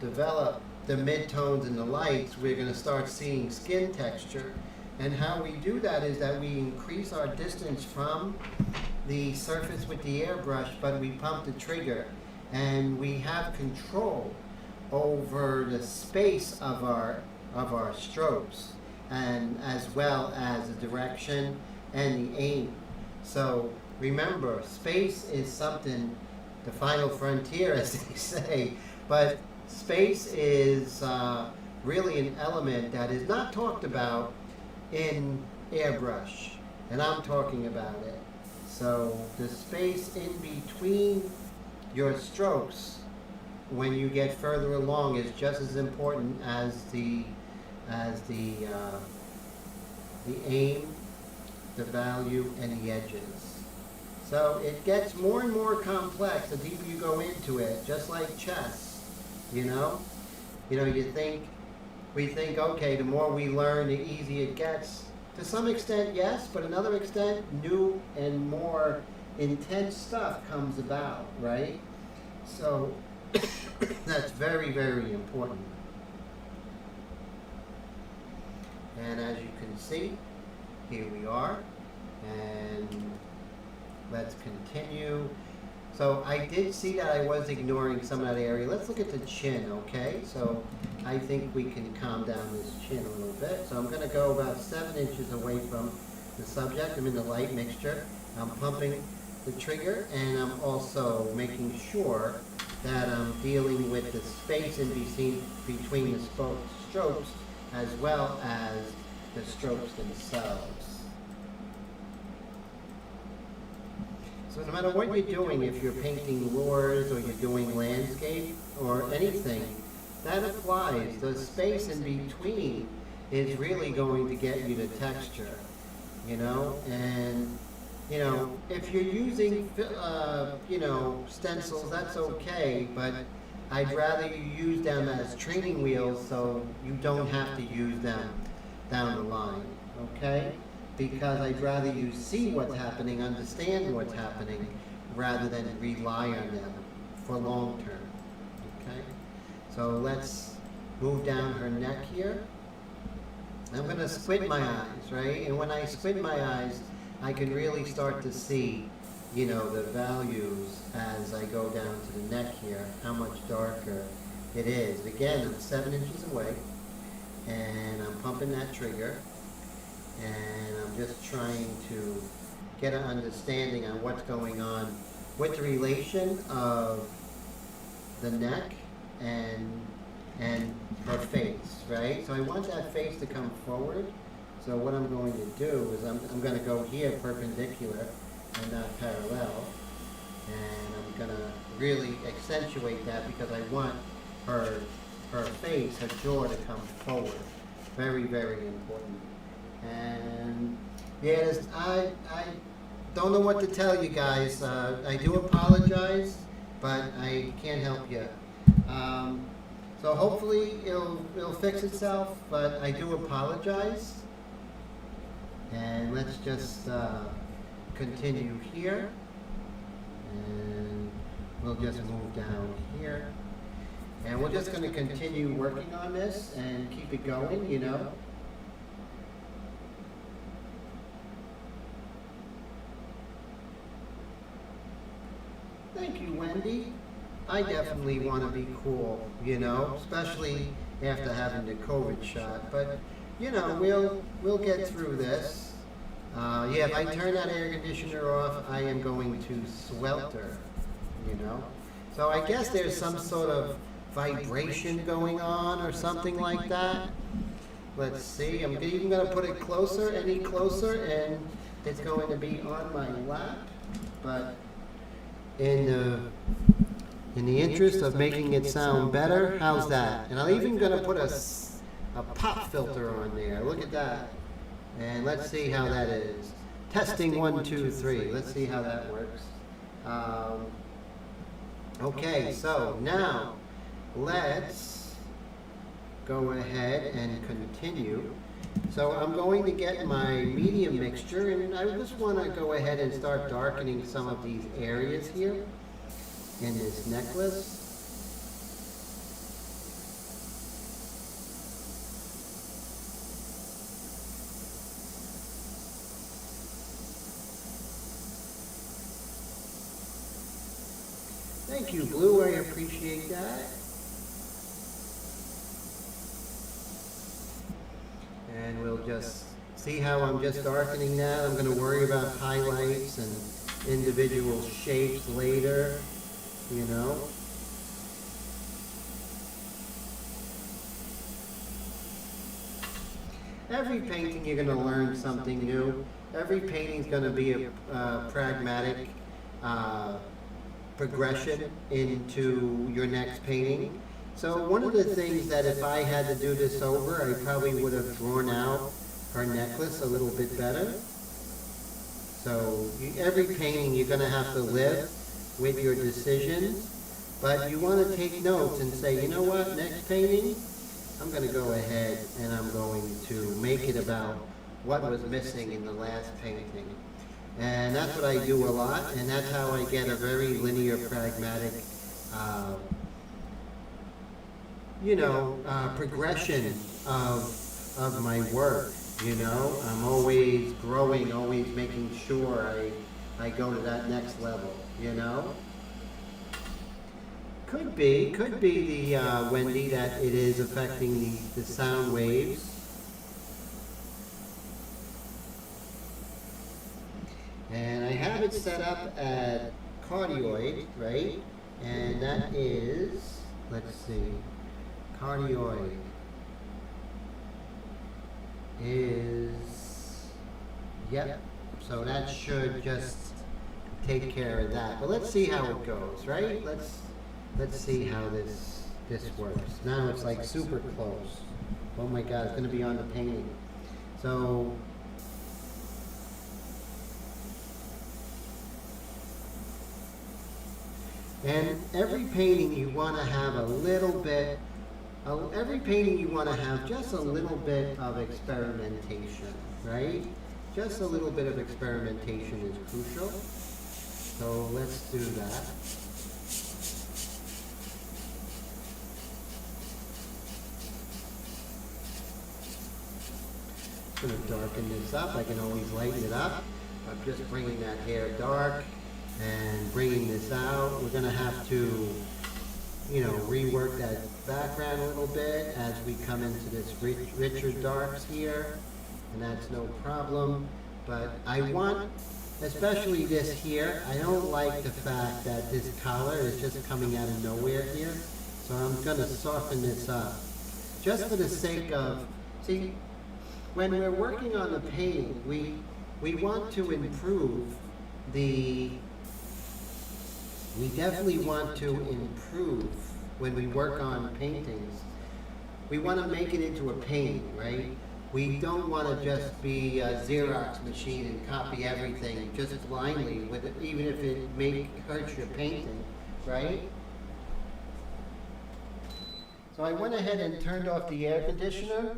develop the midtones and the lights, we're going to start seeing skin texture. And how we do that is that we increase our distance from the surface with the airbrush, but we pump the trigger, and we have control over the space of our strokes, and as well as the direction and the aim. So remember, space is something, the final frontier, as they say, but space is really an element that is not talked about in airbrush, and I'm talking about it. So the space in between your strokes when you get further along is just as important as the aim, the value, and the edges. So it gets more and more complex the deeper you go into it, just like chess, you know? We think, okay, the more we learn, the easier it gets. To some extent, yes, but another extent, new and more intense stuff comes about, right? So that's very, very important. And as you can see, here we are, and let's continue. So I did see that I was ignoring some of that area. Let's look at the chin, okay? So I think we can calm down this chin a little bit. So I'm going to go about 7 inches away from the subject. I'm in the light mixture. I'm pumping the trigger, and I'm also making sure that I'm dealing with the space in between the strokes as well as the strokes themselves. So no matter what you're doing, if you're painting lures or you're doing landscape or anything, that applies. The space in between is really going to get you the texture, you know? And, you know, if you're using, stencils, that's okay, but I'd rather you use them as training wheels so you don't have to use them down the line, okay? Because I'd rather you see what's happening, understand what's happening, rather than rely on them for long term, okay? So let's move down her neck here. I'm going to squint my eyes, right? And when I squint my eyes, I can really start to see, you know, the values as I go down to the neck here, how much darker it is. Again, I'm 7 inches away, and I'm pumping that trigger. And I'm just trying to get an understanding on what's going on with the relation of the neck and her face, right? So I want that face to come forward. So what I'm going to do is I'm going to go here perpendicular and not parallel. And I'm going to really accentuate that because I want her face, her jaw to come forward. Very, very important. And yes, I don't know what to tell you guys. I do apologize, but I can't help you. So hopefully it'll fix itself, but I do apologize. And let's just continue here, and we'll just move down here. And we're just going to continue working on this and keep it going, you know. Thank you, Wendy. I definitely want to be cool, you know, especially after having the COVID shot. But, you know, we'll get through this. Yeah, if I turn that air conditioner off, I am going to swelter, you know. So I guess there's some sort of vibration going on or something like that. Let's see. I'm even going to put it closer, any closer, and it's going to be on my lap. But in the interest of making it sound better, how's that? And I'm even going to put a pop filter on there. Look at that. And let's see how that is. Testing 1, 2, 3. Let's see how that works. Okay, so now let's go ahead and continue. So I'm going to get my medium mixture, and I just want to go ahead and start darkening some of these areas here in this necklace. Thank you, Blue. I appreciate that. And we'll just see how I'm just darkening that. I'm going to worry about highlights and individual shapes later, you know. Every painting you're going to learn something new. Every painting's going to be a pragmatic progression into your next painting. So one of the things that if I had to do this over, I probably would have drawn out her necklace a little bit better. So every painting you're going to have to live with your decisions, but you want to take notes and say, you know what, next painting, I'm going to go ahead and I'm going to make it about what was missing in the last painting. And that's what I do a lot, and that's how I get a very linear, pragmatic, progression of my work. You know, I'm always growing, always making sure I go to that next level. You know, could be the Wendy, that it is affecting the sound waves. And I have it set up at cardioid, right? And that is, let's see, cardioid is, yep. So that should just take care of that. But let's see how it goes, right? Let's see how this works. Now it's like super close. Oh my God, it's going to be on the painting. So. And every painting you want to have a little bit, every painting you want to have just a little bit of experimentation, right? Just a little bit of experimentation is crucial. So let's do that. I'm going to darken this up. I can always lighten it up. I'm just bringing that hair dark and bringing this out. We're going to have to, rework that background a little bit as we come into this richer darks here, and that's no problem. But I want, especially this here, I don't like the fact that this collar is just coming out of nowhere here, so I'm going to soften this up. Just for the sake of, see, when we're working on the painting, we want to improve we definitely want to improve when we work on paintings. We want to make it into a painting, right? We don't want to just be a Xerox machine and copy everything just blindly, with it, even if it may hurt your painting, right? So I went ahead and turned off the air conditioner.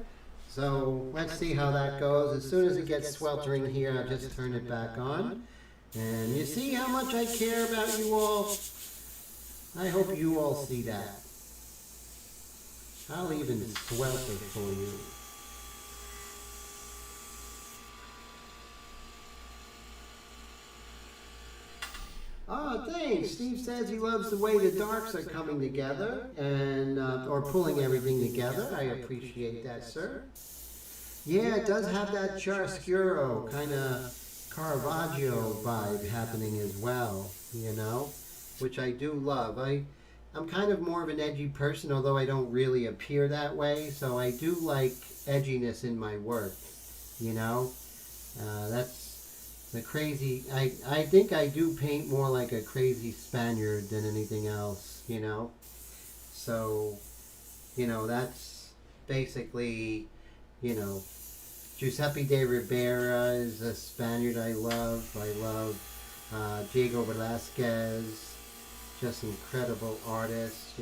So let's see how that goes. As soon as it gets sweltering here, I'll just turn it back on. And you see how much I care about you all? I hope you all see that. I'll even swelter for you. Oh, thanks. Steve says he loves the way the darks are coming together and or pulling everything together. I appreciate that, sir. Yeah, it does have that chiaroscuro kind of Caravaggio vibe happening as well, which I do love. I'm kind of more of an edgy person, although I don't really appear that way, so I do like edginess in my work, That's the crazy, I think I do paint more like a crazy Spaniard than anything else, So, that's basically, Giuseppe de Ribera is a Spaniard I love. I love Diego Velázquez, just incredible artists,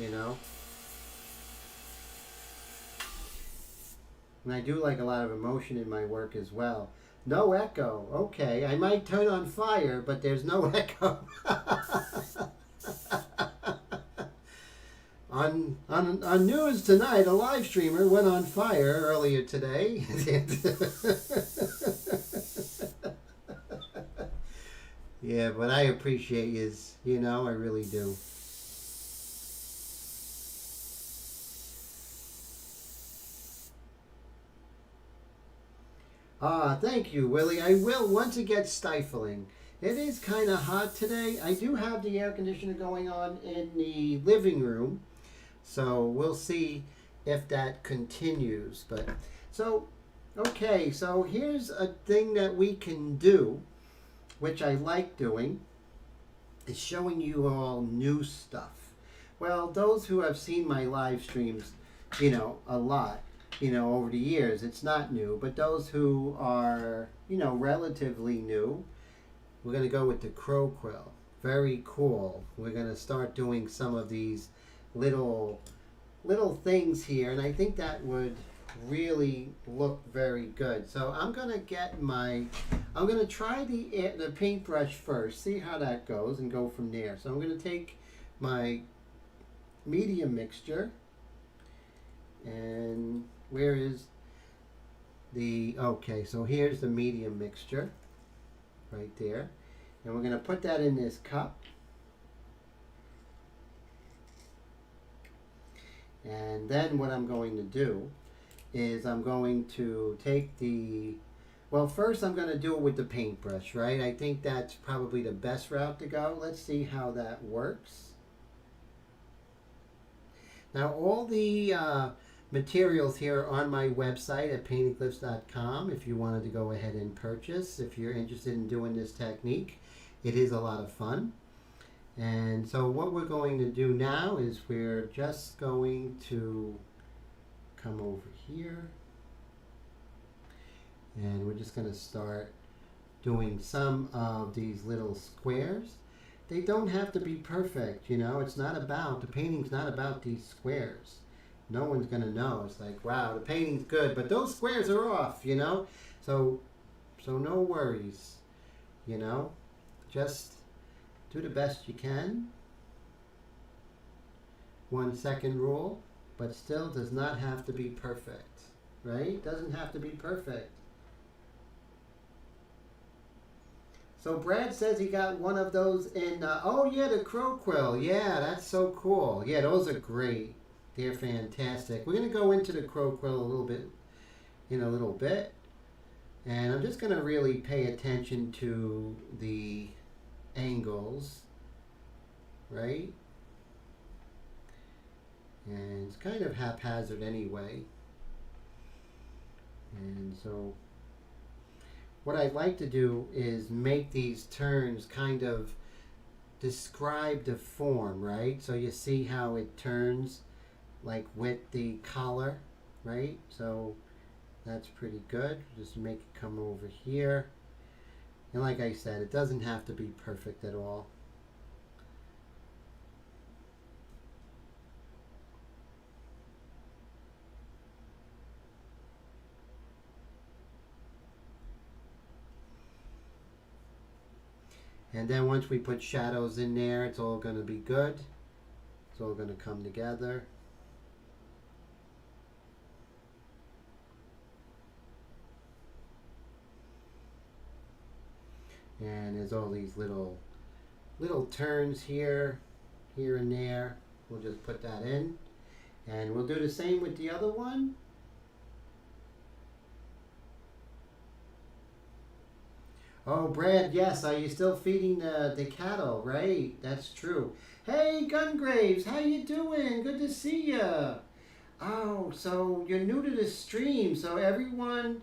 And I do like a lot of emotion in my work as well. No echo. Okay, I might turn on fire, but there's no echo. On news tonight, a live streamer went on fire earlier today. Yeah, but I appreciate his, I really do. Ah, thank you, Willie. I will once it gets stifling. It is kind of hot today. I do have the air conditioner going on in the living room, so we'll see if that continues. But so, okay, so here's a thing that we can do, which I like doing, is showing you all new stuff. Well, those who have seen my live streams, a lot, over the years, it's not new. But those who are, relatively new, we're going to go with the crow quill. Very cool. We're going to start doing some of these little things here, and I think that would really look very good. So I'm going to try the paintbrush first, see how that goes, and go from there. So I'm going to take my medium mixture, and where is okay, so here's the medium mixture right there, and we're going to put that in this cup. And then what I'm going to do is I'm going to take first I'm going to do it with the paintbrush, right? I think that's probably the best route to go. Let's see how that works. Now all the materials here are on my website at paintingclips.com if you wanted to go ahead and purchase. If you're interested in doing this technique, it is a lot of fun. And so what we're going to do now is we're just going to come over here, and we're just going to start doing some of these little squares. They don't have to be perfect, it's not about, the painting's not about these squares. No one's going to know. It's like, wow, the painting's good, but those squares are off, So no worries, just do the best you can. 1 second rule, but still does not have to be perfect, right? Doesn't have to be perfect. So Brad says he got one of those in, oh yeah, the crow quill. Yeah, that's so cool. Yeah, those are great. They're fantastic. We're going to go into the crow quill in a little bit. And I'm just going to really pay attention to the angles, right? And it's kind of haphazard anyway. And so what I'd like to do is make these turns kind of describe the form, right? So you see how it turns like with the collar, right? So that's pretty good. Just make it come over here. And like I said, it doesn't have to be perfect at all. And then once we put shadows in there, it's all going to be good. It's all going to come together. And there's all these little turns here and there. We'll just put that in. And we'll do the same with the other one. Oh, Brad, yes, are you still feeding the cattle? Right, that's true. Hey, Gungraves, how you doing? Good to see ya. Oh, so you're new to the stream, so everyone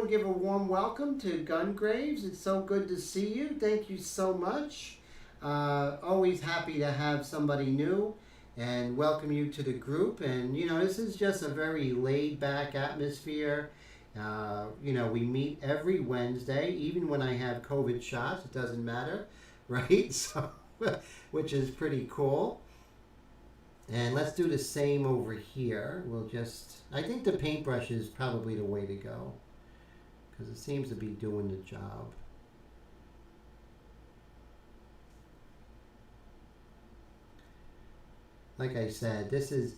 give a warm welcome to Gungraves. It's so good to see you. Thank you so much. Always happy to have somebody new and welcome you to the group. And, this is just a very laid-back atmosphere. We meet every Wednesday, even when I have COVID shots. It doesn't matter, right? So, which is pretty cool. And let's do the same over here. We'll just, I think the paintbrush is probably the way to go because it seems to be doing the job. Like I said, this is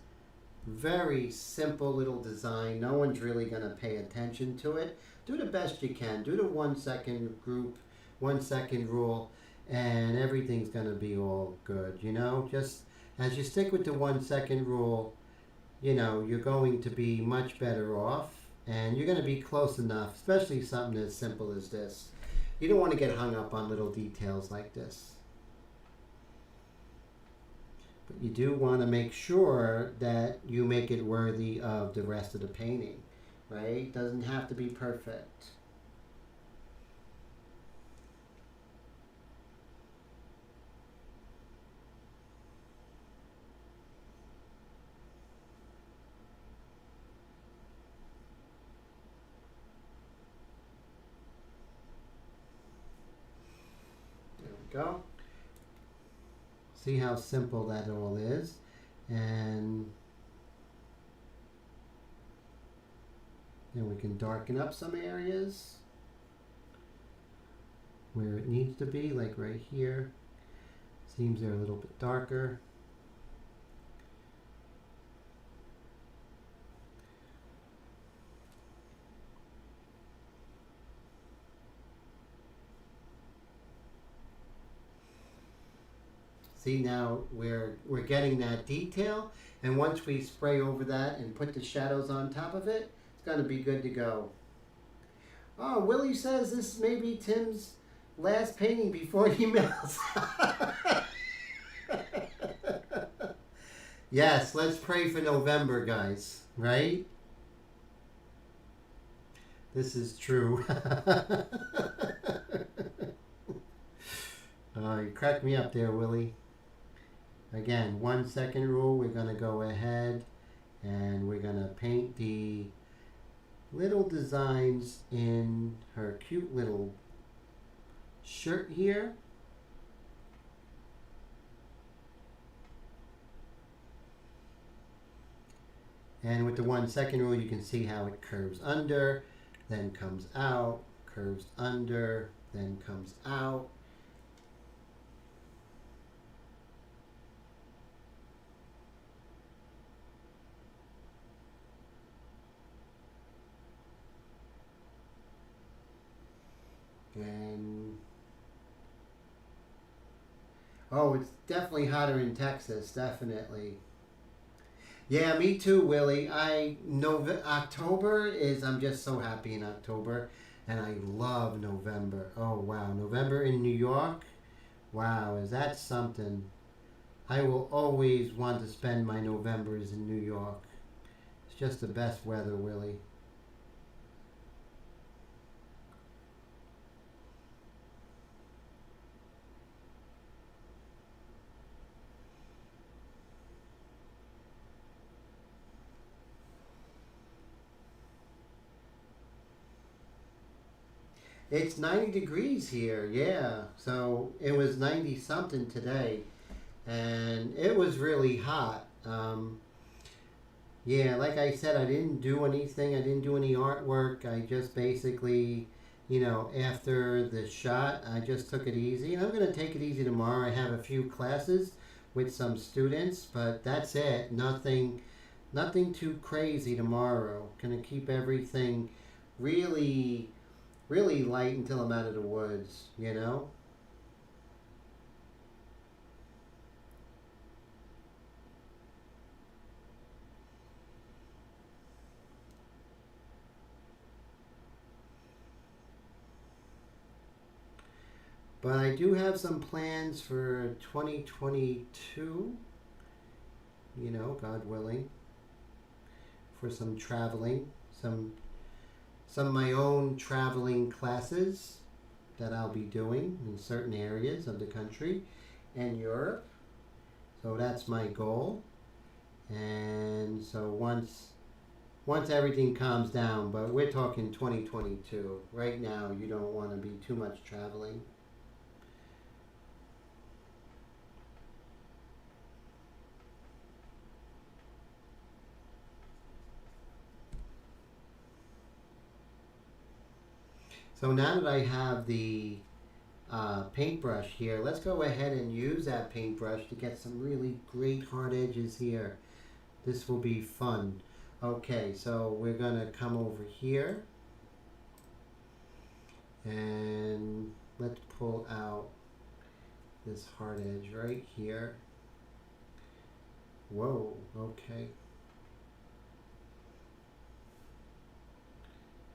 very simple little design. No one's really going to pay attention to it. Do the best you can. Do the 1 second group, 1 second rule, and everything's going to be all good. You know, just as you stick with the 1 second rule, you know, you're going to be much better off and you're going to be close enough, especially something as simple as this. You don't want to get hung up on little details like this. But you do want to make sure that you make it worthy of the rest of the painting, right? Doesn't have to be perfect. There we go. See how simple that all is. And then we can darken up some areas where it needs to be, like right here. Seems they're a little bit darker. See, now we're getting that detail, and once we spray over that and put the shadows on top of it, it's going to be good to go. Oh, Willie says this may be Tim's last painting before he melts. Yes, let's pray for November, guys, right? This is true. Oh, you cracked me up there, Willie. Again, 1 second rule, we're going to go ahead and we're going to paint the little designs in her cute little shirt here. And with the 1 second rule, you can see how it curves under, then comes out, curves under, then comes out. And oh, it's definitely hotter in Texas, definitely. Yeah, me too, Willie. October is, I'm just so happy in October, and I love November. Oh wow, November in New York. Wow, is that something? I will always want to spend my Novembers in New York. It's just the best weather, Willie. It's 90 degrees here, yeah. So it was 90 something today, and it was really hot. Yeah, like I said, I didn't do anything. I didn't do any artwork. I just basically, you know, after the shot, I just took it easy. And I'm going to take it easy tomorrow. I have a few classes with some students, but that's it. Nothing too crazy tomorrow. Going to keep everything really really light until I'm out of the woods, you know? But I do have some plans for 2022, you know, God willing, for some traveling, some of my own traveling classes that I'll be doing in certain areas of the country and Europe. So that's my goal. And so once everything calms down, but we're talking 2022. Right now, you don't want to be too much traveling. So now that I have the paintbrush here, let's go ahead and use that paintbrush to get some really great hard edges here. This will be fun. Okay, so we're going to come over here and let's pull out this hard edge right here. Whoa, okay.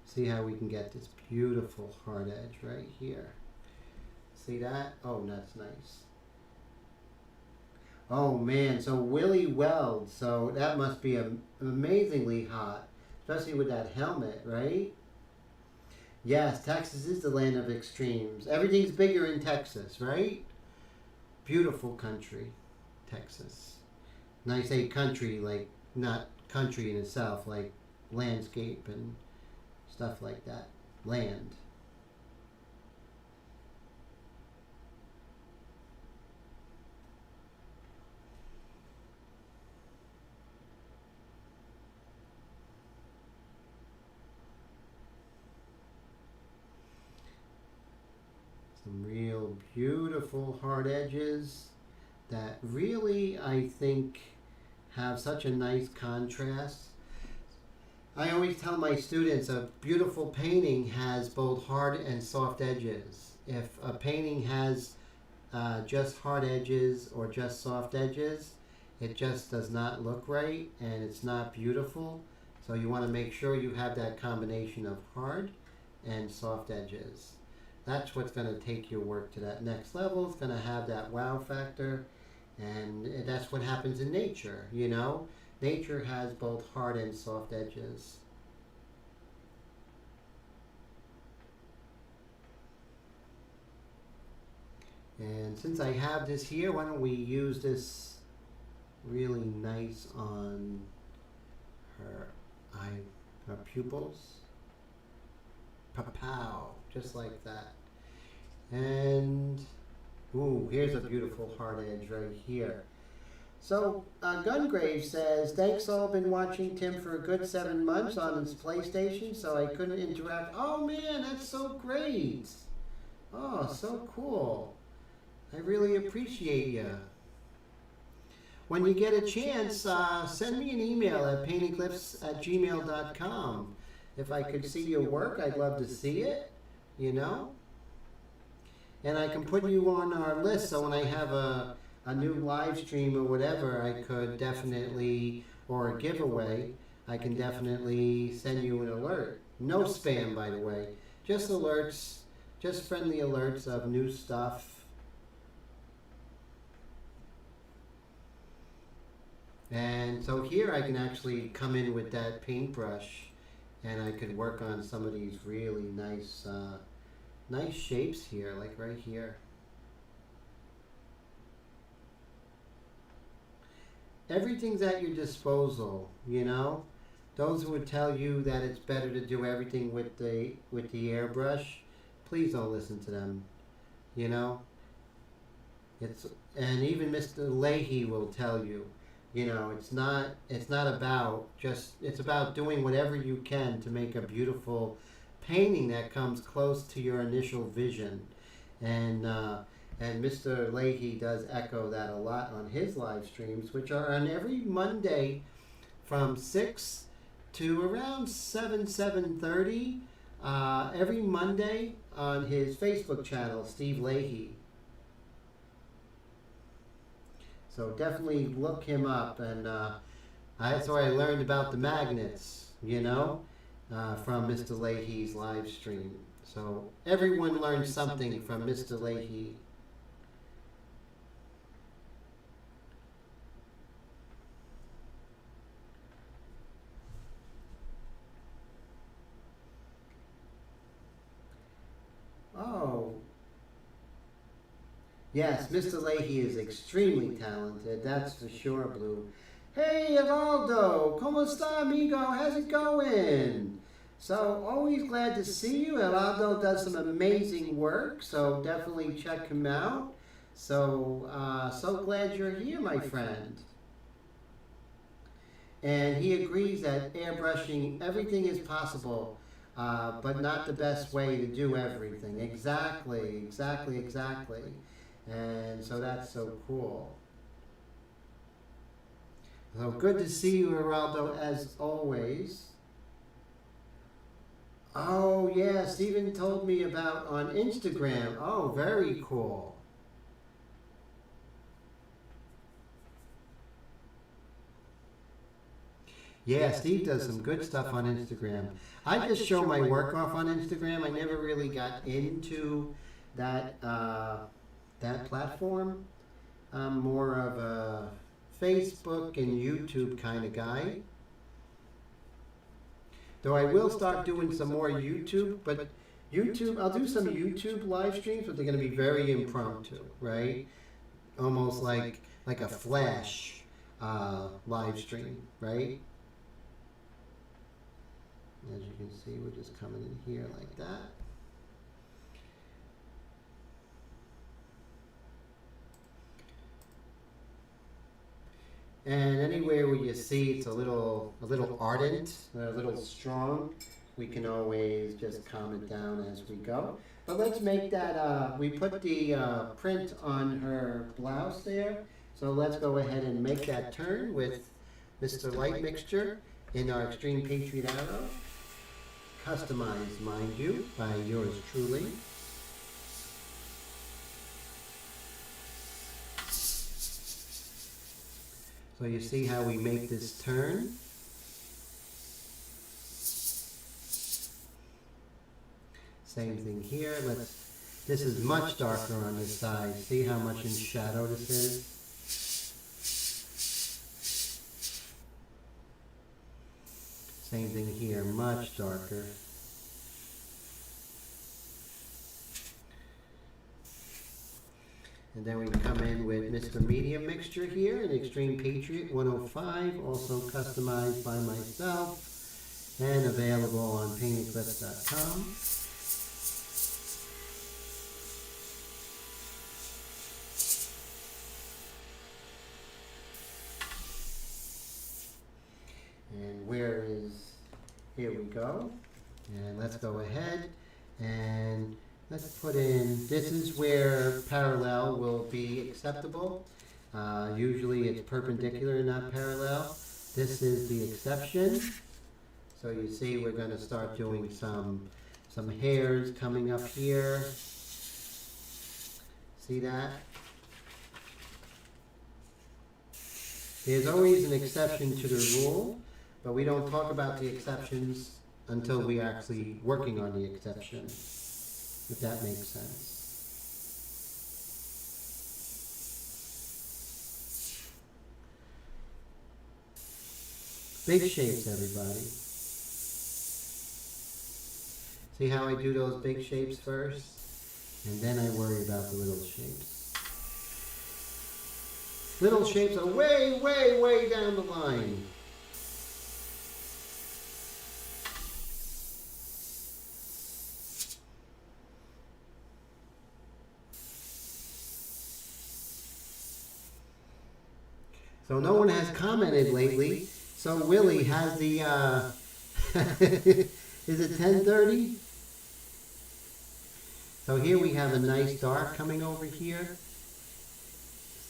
See how we can get this beautiful hard edge right here. See that? Oh, that's nice. Oh man, so Willie Weld, so that must be amazingly hot, especially with that helmet, right? Yes, Texas is the land of extremes. Everything's bigger in Texas, right? Beautiful country, Texas. And I say country, like not country in itself, like landscape and stuff like that. Land. Some real beautiful hard edges that really, I think, have such a nice contrast. I always tell my students a beautiful painting has both hard and soft edges. If a painting has just hard edges or just soft edges, it just does not look right and it's not beautiful. So you want to make sure you have that combination of hard and soft edges. That's what's going to take your work to that next level. It's going to have that wow factor, and that's what happens in nature, you know? Nature has both hard and soft edges. And since I have this here, why don't we use this really nice on her her pupils. Pa-pow, just like that. And, ooh, here's a beautiful hard edge right here. So, Gungrave says, thanks all, been watching Tim for a good 7 months on his PlayStation, so I couldn't interact. Oh man, that's so great. Oh, so cool. I really appreciate you. When you get a chance, send me an email at paintingclips@gmail.com. If I could see your work, I'd love to see it, you know. And I can put you on our list, so when I have a new live stream or whatever, I could definitely, or a giveaway, I can definitely send you an alert. No spam, by the way. Just alerts, just friendly alerts of new stuff. And so here I can actually come in with that paintbrush and I could work on some of these really nice, nice shapes here, like right here. Everything's at your disposal, you know. Those who would tell you that it's better to do everything with the airbrush, please don't listen to them. You know. And even Mr. Leahy will tell you. You know, it's not about it's about doing whatever you can to make a beautiful painting that comes close to your initial vision. And Mr. Leahy does echo that a lot on his live streams, which are on every Monday from 6 to around 7:30 every Monday on his Facebook channel, Steve Leahy. So definitely look him up, and that's where I learned about the magnets, you know, from Mr. Leahy's live stream. So everyone learns something from Mr. Leahy. Oh. Yes, Mr. Leahy is extremely talented, that's for sure, Blue. Hey, Evaldo, ¿cómo está, amigo? How's it going? So, always glad to see you. Evaldo does some amazing work, so definitely check him out. So, so glad you're here, my friend. And he agrees that airbrushing, everything is possible. but not the best way to do everything. Exactly. And so that's so cool. So good to see you, Geraldo, as always. Oh, yeah, Stephen told me about on Instagram. Oh, very cool. Yeah, Steve does some good stuff on Instagram. I just show my work off on Instagram. I never really got into that platform. I'm more of a Facebook and YouTube kind of guy. Though I will start doing some more YouTube, but YouTube, I'll do some YouTube live streams, but they're going to be very impromptu, right? Almost like a flash live stream, right? As you can see, we're just coming in here like that. And anywhere where you see it's a little ardent, a little strong, we can always just calm it down as we go. But let's make that, we put the print on her blouse there. So let's go ahead and make that turn with Mr. Light Mixture in our Extreme Patriot Arrow. Customized, mind you, by yours truly. So you see how we make this turn. Same thing here. This is much darker on this side. See how much in shadow this is? Same thing here, much darker. And then we come in with Mr. Medium Mixture here in Extreme Patriot 105, also customized by myself and available on paintedclips.com. And where is, here we go. And let's go ahead and let's put in, this is where parallel will be acceptable. Usually it's perpendicular, not parallel. This is the exception. So you see we're going to start doing some hairs coming up here. See that? There's always an exception to the rule, but we don't talk about the exceptions until we are actually working on the exception, if that makes sense. Big shapes, everybody. See how I do those big shapes first? And then I worry about the little shapes. Little shapes are way, way, way down the line. So no one has commented lately. So Willie has the, is it 10:30? So here we have a nice dark coming over here.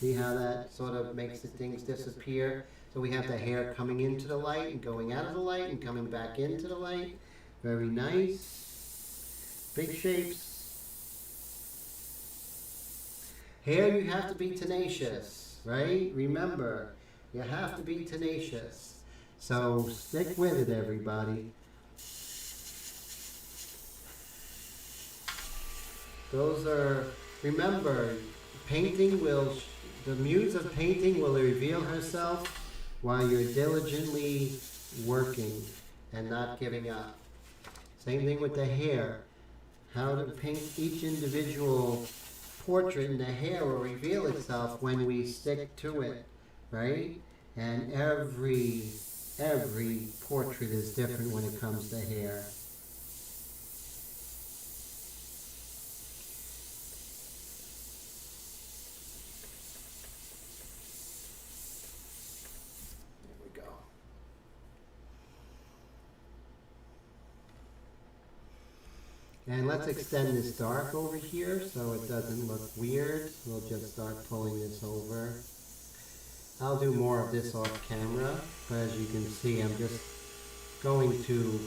See how that sort of makes the things disappear? So we have the hair coming into the light and going out of the light and coming back into the light. Very nice. Big shapes. Hair, you have to be tenacious, right? Remember, you have to be tenacious. So stick with it, everybody. Those are, remember, painting will, the muse of painting will reveal herself while you're diligently working and not giving up. Same thing with the hair. How to paint each individual portrait in the hair will reveal itself when we stick to it, right? And every portrait is different when it comes to hair. There we go. And let's extend this dark over here so it doesn't look weird. We'll just start pulling this over. I'll do more of this off camera, but as you can see, I'm just going to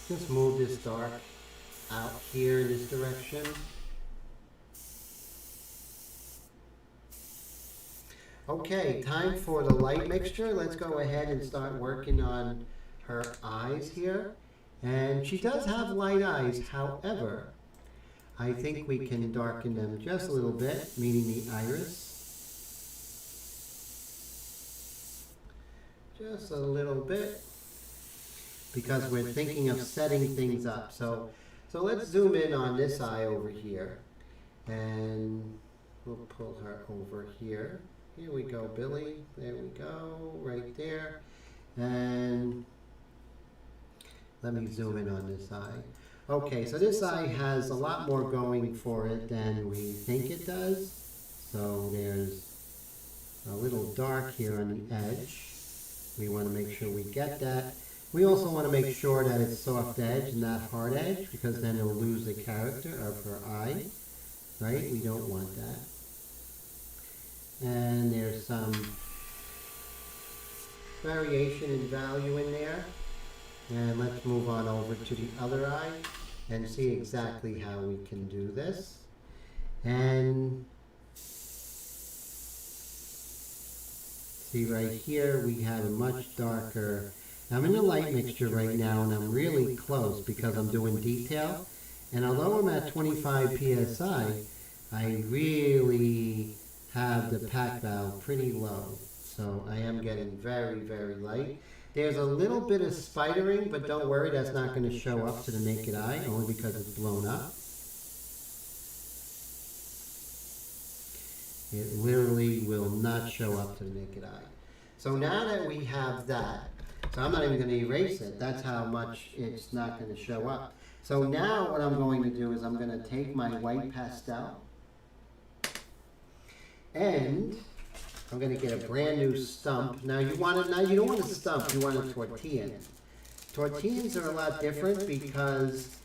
just move this dark out here in this direction. Okay, time for the light mixture. Let's go ahead and start working on her eyes here. And she does have light eyes, however, I think we can darken them just a little bit, meaning the iris. Just a little bit, because we're thinking of setting things up. So let's zoom in on this eye over here, and we'll pull her over here. Here we go, Billy. There we go, right there. And let me zoom in on this eye. Okay, so this eye has a lot more going for it than we think it does. So there's a little dark here on the edge. We want to make sure we get that. We also want to make sure that it's soft edge, not hard edge, because then it'll lose the character of her eye, right? We don't want that. And there's some variation in value in there. And let's move on over to the other eye and see exactly how we can do this. And see right here, we have a much darker. I'm in the light mixture right now, and I'm really close because I'm doing detail. And although I'm at 25 psi, I really have the pack valve pretty low. So I am getting very, very light. There's a little bit of spidering, but don't worry, that's not going to show up to the naked eye, only because it's blown up. It literally will not show up to the naked eye. So now that we have that, so I'm not even going to erase it, that's how much it's not going to show up. So now what I'm going to do is I'm going to take my white pastel, and I'm going to get a brand new stump. Now you want it, now you don't want a stump, you want a tortilla. Tortillas are a lot different because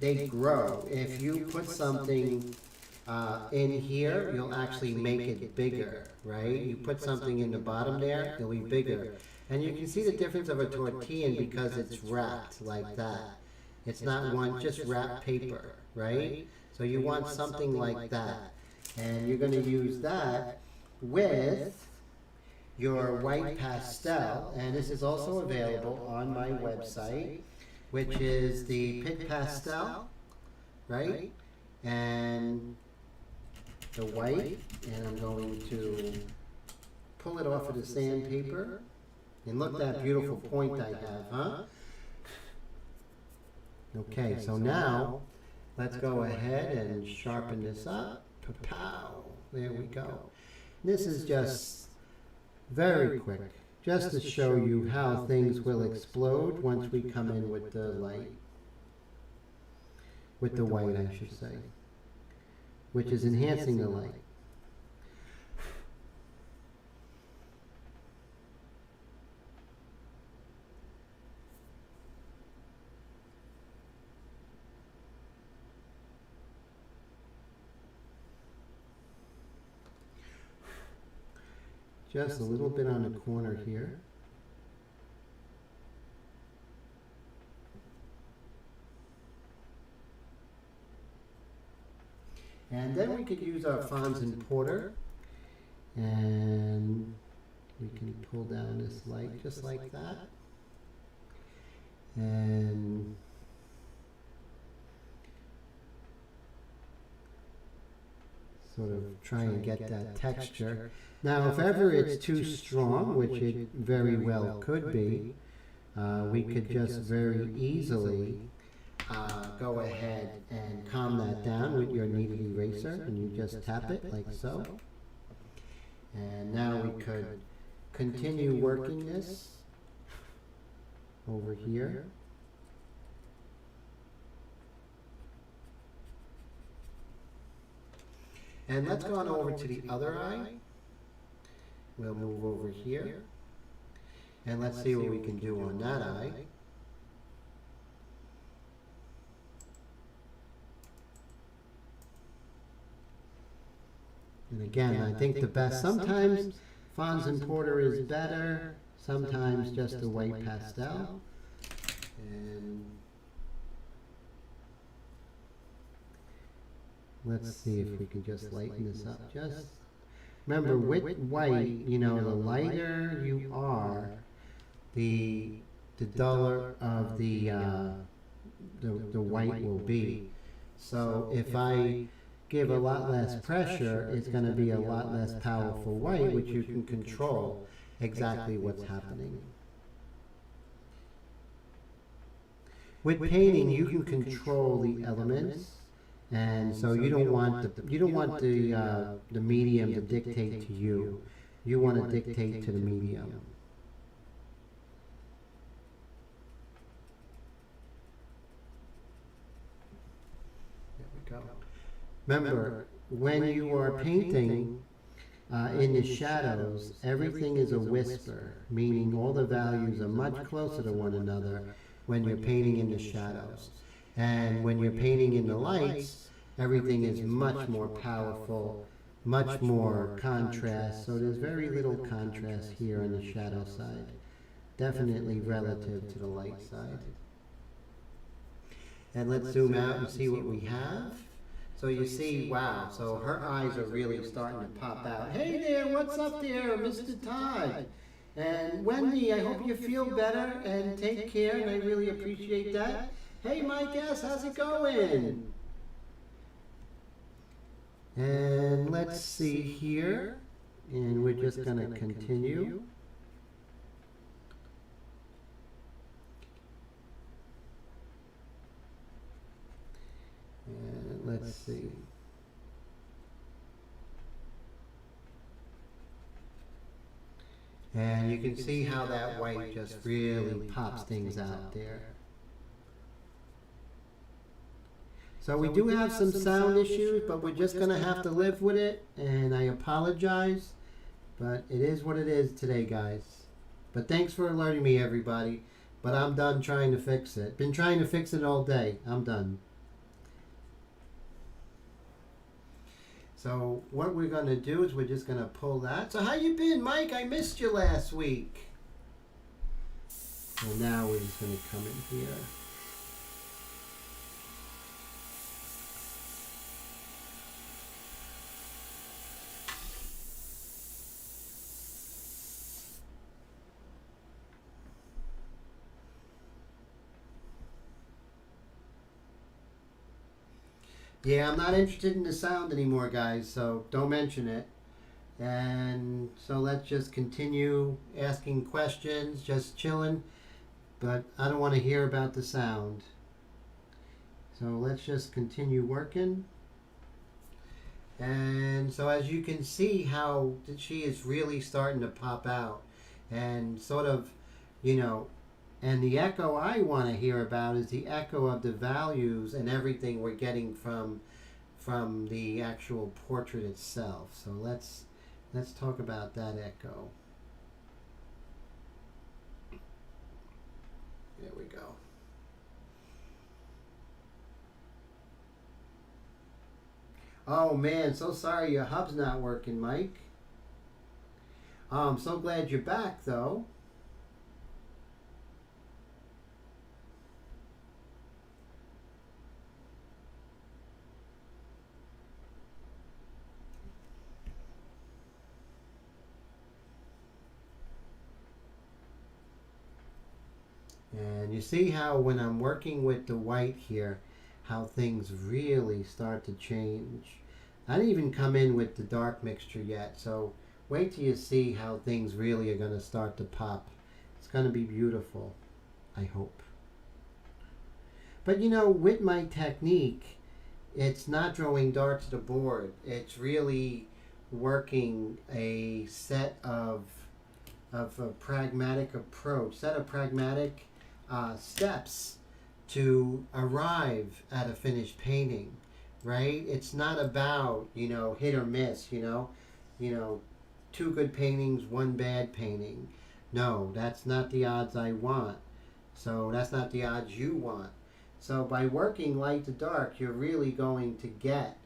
they grow. If you put something in here, you'll actually make it bigger, right? You put something in the bottom there, it'll be bigger. And you can see the difference of a tortilla because it's wrapped like that. It's not one, just wrapped paper, right? So you want something like that. And you're going to use that with your white pastel, and this is also available on my website, which is the Pit Pastel, right? And the white, and I'm going to pull it off of the sandpaper, and look at that beautiful point I have, huh? Okay, so now let's go ahead and sharpen this up. Pow! There we go. This is just very quick, just to show you how things will explode once we come in with the light, with the white, I should say, which is enhancing the light. Just a little bit on the corner here. And then we could use our Fondant Porter, and we can pull down this light just like that. And sort of try and get that texture. Now, if ever it's too strong, which it very well could be, we could just very easily go ahead and calm that down with your kneaded eraser, and you just tap it like so. And now we could continue working this over here. And let's go on over to the other eye. We'll move over here. And let's see what we can do on that eye. And again, I think the best, sometimes Fons and Porter is better, sometimes just a white pastel. And let's see if we can just lighten this up. Just remember, with white, you know, the lighter you are, the duller of the white will be. So if I give a lot less pressure, it's going to be a lot less powerful white, which you can control exactly what's happening. With painting, you can control the elements, and so you don't want the medium to dictate to you. You want to dictate to the medium. There we go. Remember, when you are painting in the shadows, everything is a whisper, meaning all the values are much closer to one another when you're painting in the shadows. And when you're painting in the lights, everything is much more powerful, much more contrast. So there's very little contrast here on the shadow side, definitely relative to the light side. And let's zoom out and see what we have. So you see, wow, so her eyes are really starting to pop out. Hey there, what's up there, Mr. Todd? And Wendy, I hope you feel better and take care, and I really appreciate that. Hey Mike S., how's it going? And let's see here, and we're just going to continue. And let's see. And you can see how that white just really pops things out there. So we do have some sound issues, but we're just going to have to live with it, and I apologize, but it is what it is today, guys. But thanks for alerting me, everybody. But I'm done trying to fix it. Been trying to fix it all day. I'm done. So what we're going to do is we're just going to pull that. So how you been, Mike? I missed you last week. And now we're just going to come in here. Yeah, I'm not interested in the sound anymore, guys, so don't mention it. And so let's just continue asking questions, just chilling, but I don't want to hear about the sound. So let's just continue working. And so as you can see how she is really starting to pop out and sort of, you know, and the echo I want to hear about is the echo of the values and everything we're getting from the actual portrait itself. So let's talk about that echo. There we go. Oh man, so sorry your hub's not working, Mike. I'm so glad you're back though. And you see how when I'm working with the white here, how things really start to change. I didn't even come in with the dark mixture yet, so wait till you see how things really are going to start to pop. It's going to be beautiful, I hope. But you know, with my technique, it's not throwing darts at the board. It's really working a set of a pragmatic approach, set of pragmatic steps to arrive at a finished painting, right? It's not about, you know, hit or miss, you know, 2 good paintings, 1 bad painting. No, that's not the odds I want. So that's not the odds you want. So by working light to dark, you're really going to get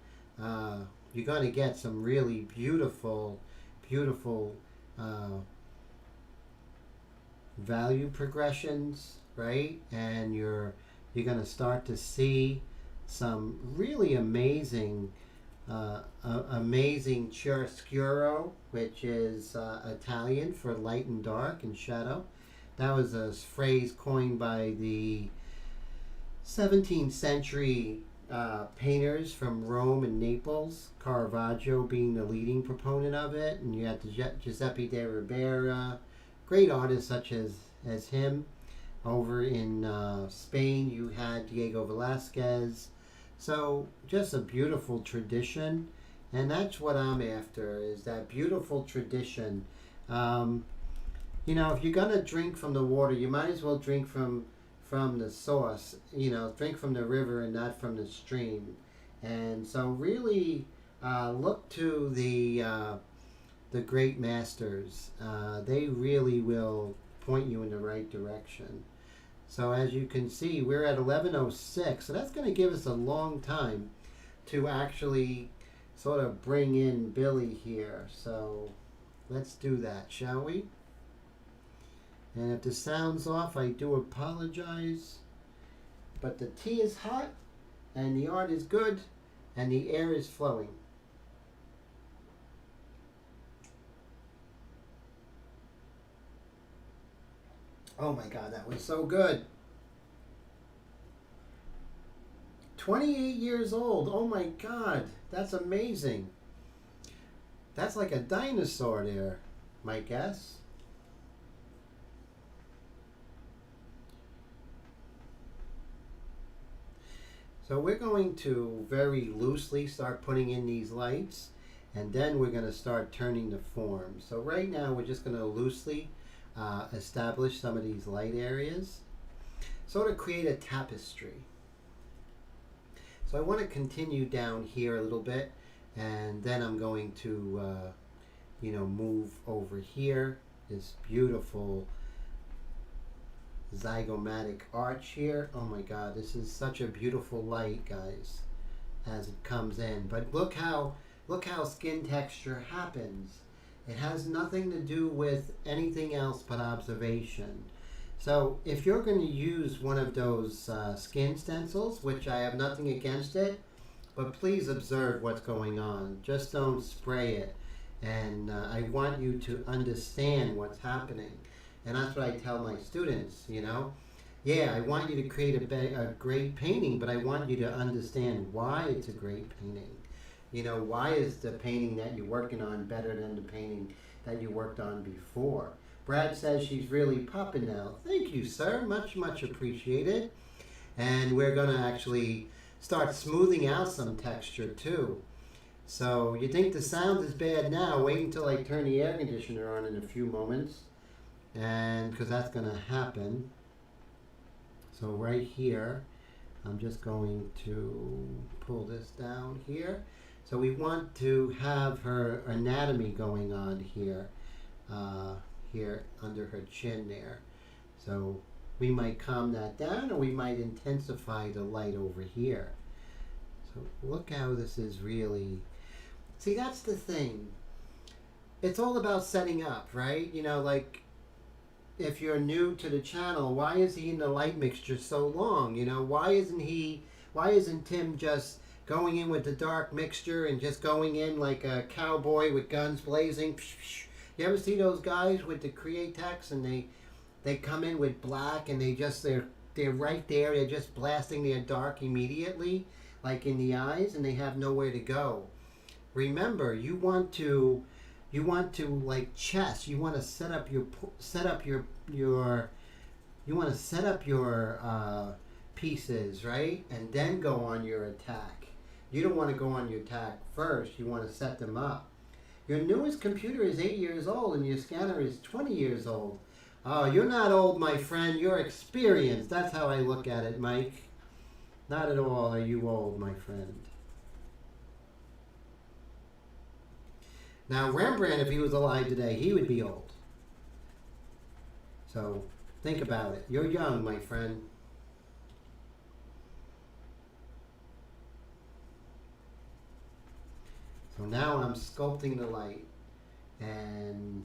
you're going to get some really beautiful, beautiful value progressions, right? And you're going to start to see some really amazing amazing chiaroscuro, which is Italian for light and dark and shadow. That was a phrase coined by the 17th century painters from Rome and Naples, Caravaggio being the leading proponent of it, and you had Giuseppe de Ribera, great artists such as him. Over in Spain, you had Diego Velázquez. So just a beautiful tradition, and that's what I'm after, is that beautiful tradition. You know, if you're gonna drink from the water, you might as well drink from the source. You know, drink from the river and not from the stream. And so really look to the great masters. They really will point you in the right direction. So as you can see, we're at 11:06, so that's going to give us a long time to actually sort of bring in Billy here. So let's do that, shall we? And if the sound's off, I do apologize. But the tea is hot, and the art is good, and the air is flowing. Oh my God, that was so good. 28 years old. Oh my God, that's amazing. That's like a dinosaur there, my guess. So we're going to very loosely start putting in these lights, and then we're going to start turning the form. So right now we're just going to loosely establish some of these light areas, sort of create a tapestry. So I want to continue down here a little bit, and then I'm going to move over here, this beautiful zygomatic arch here. Oh my God, this is such a beautiful light, guys, as it comes in. But look how skin texture happens. It has nothing to do with anything else but observation. So if you're going to use one of those skin stencils, which I have nothing against it, but please observe what's going on. Just don't spray it. And I want you to understand what's happening. And that's what I tell my students, you know. Yeah, I want you to create a great painting, but I want you to understand why it's a great painting. You know, why is the painting that you're working on better than the painting that you worked on before? Brad says she's really popping now. Thank you, sir. Much, much appreciated. And we're going to actually start smoothing out some texture, too. So you think the sound is bad now? Wait until I turn the air conditioner on in a few moments. And because that's going to happen. So right here, I'm just going to pull this down here. So we want to have her anatomy going on here, here under her chin there. So we might calm that down, or we might intensify the light over here. So look how this is really, see, that's the thing. It's all about setting up, right? You know, like, if you're new to the channel, why is he in the light mixture so long? You know, why isn't Tim just going in with the dark mixture and just going in like a cowboy with guns blazing? You ever see those guys with the Createx, and they come in with black, and they're right there, they're just blasting their dark immediately, like in the eyes, and they have nowhere to go. Remember, you want to like chess. You want to set up your pieces, right? And then go on your attack. You don't want to go on your attack first. You want to set them up. Your newest computer is 8 years old, and your scanner is 20 years old. Oh, you're not old, my friend. You're experienced. That's how I look at it, Mike. Not at all are you old, my friend. Now, Rembrandt, if he was alive today, he would be old. So, think about it. You're young, my friend. So now I'm sculpting the light, and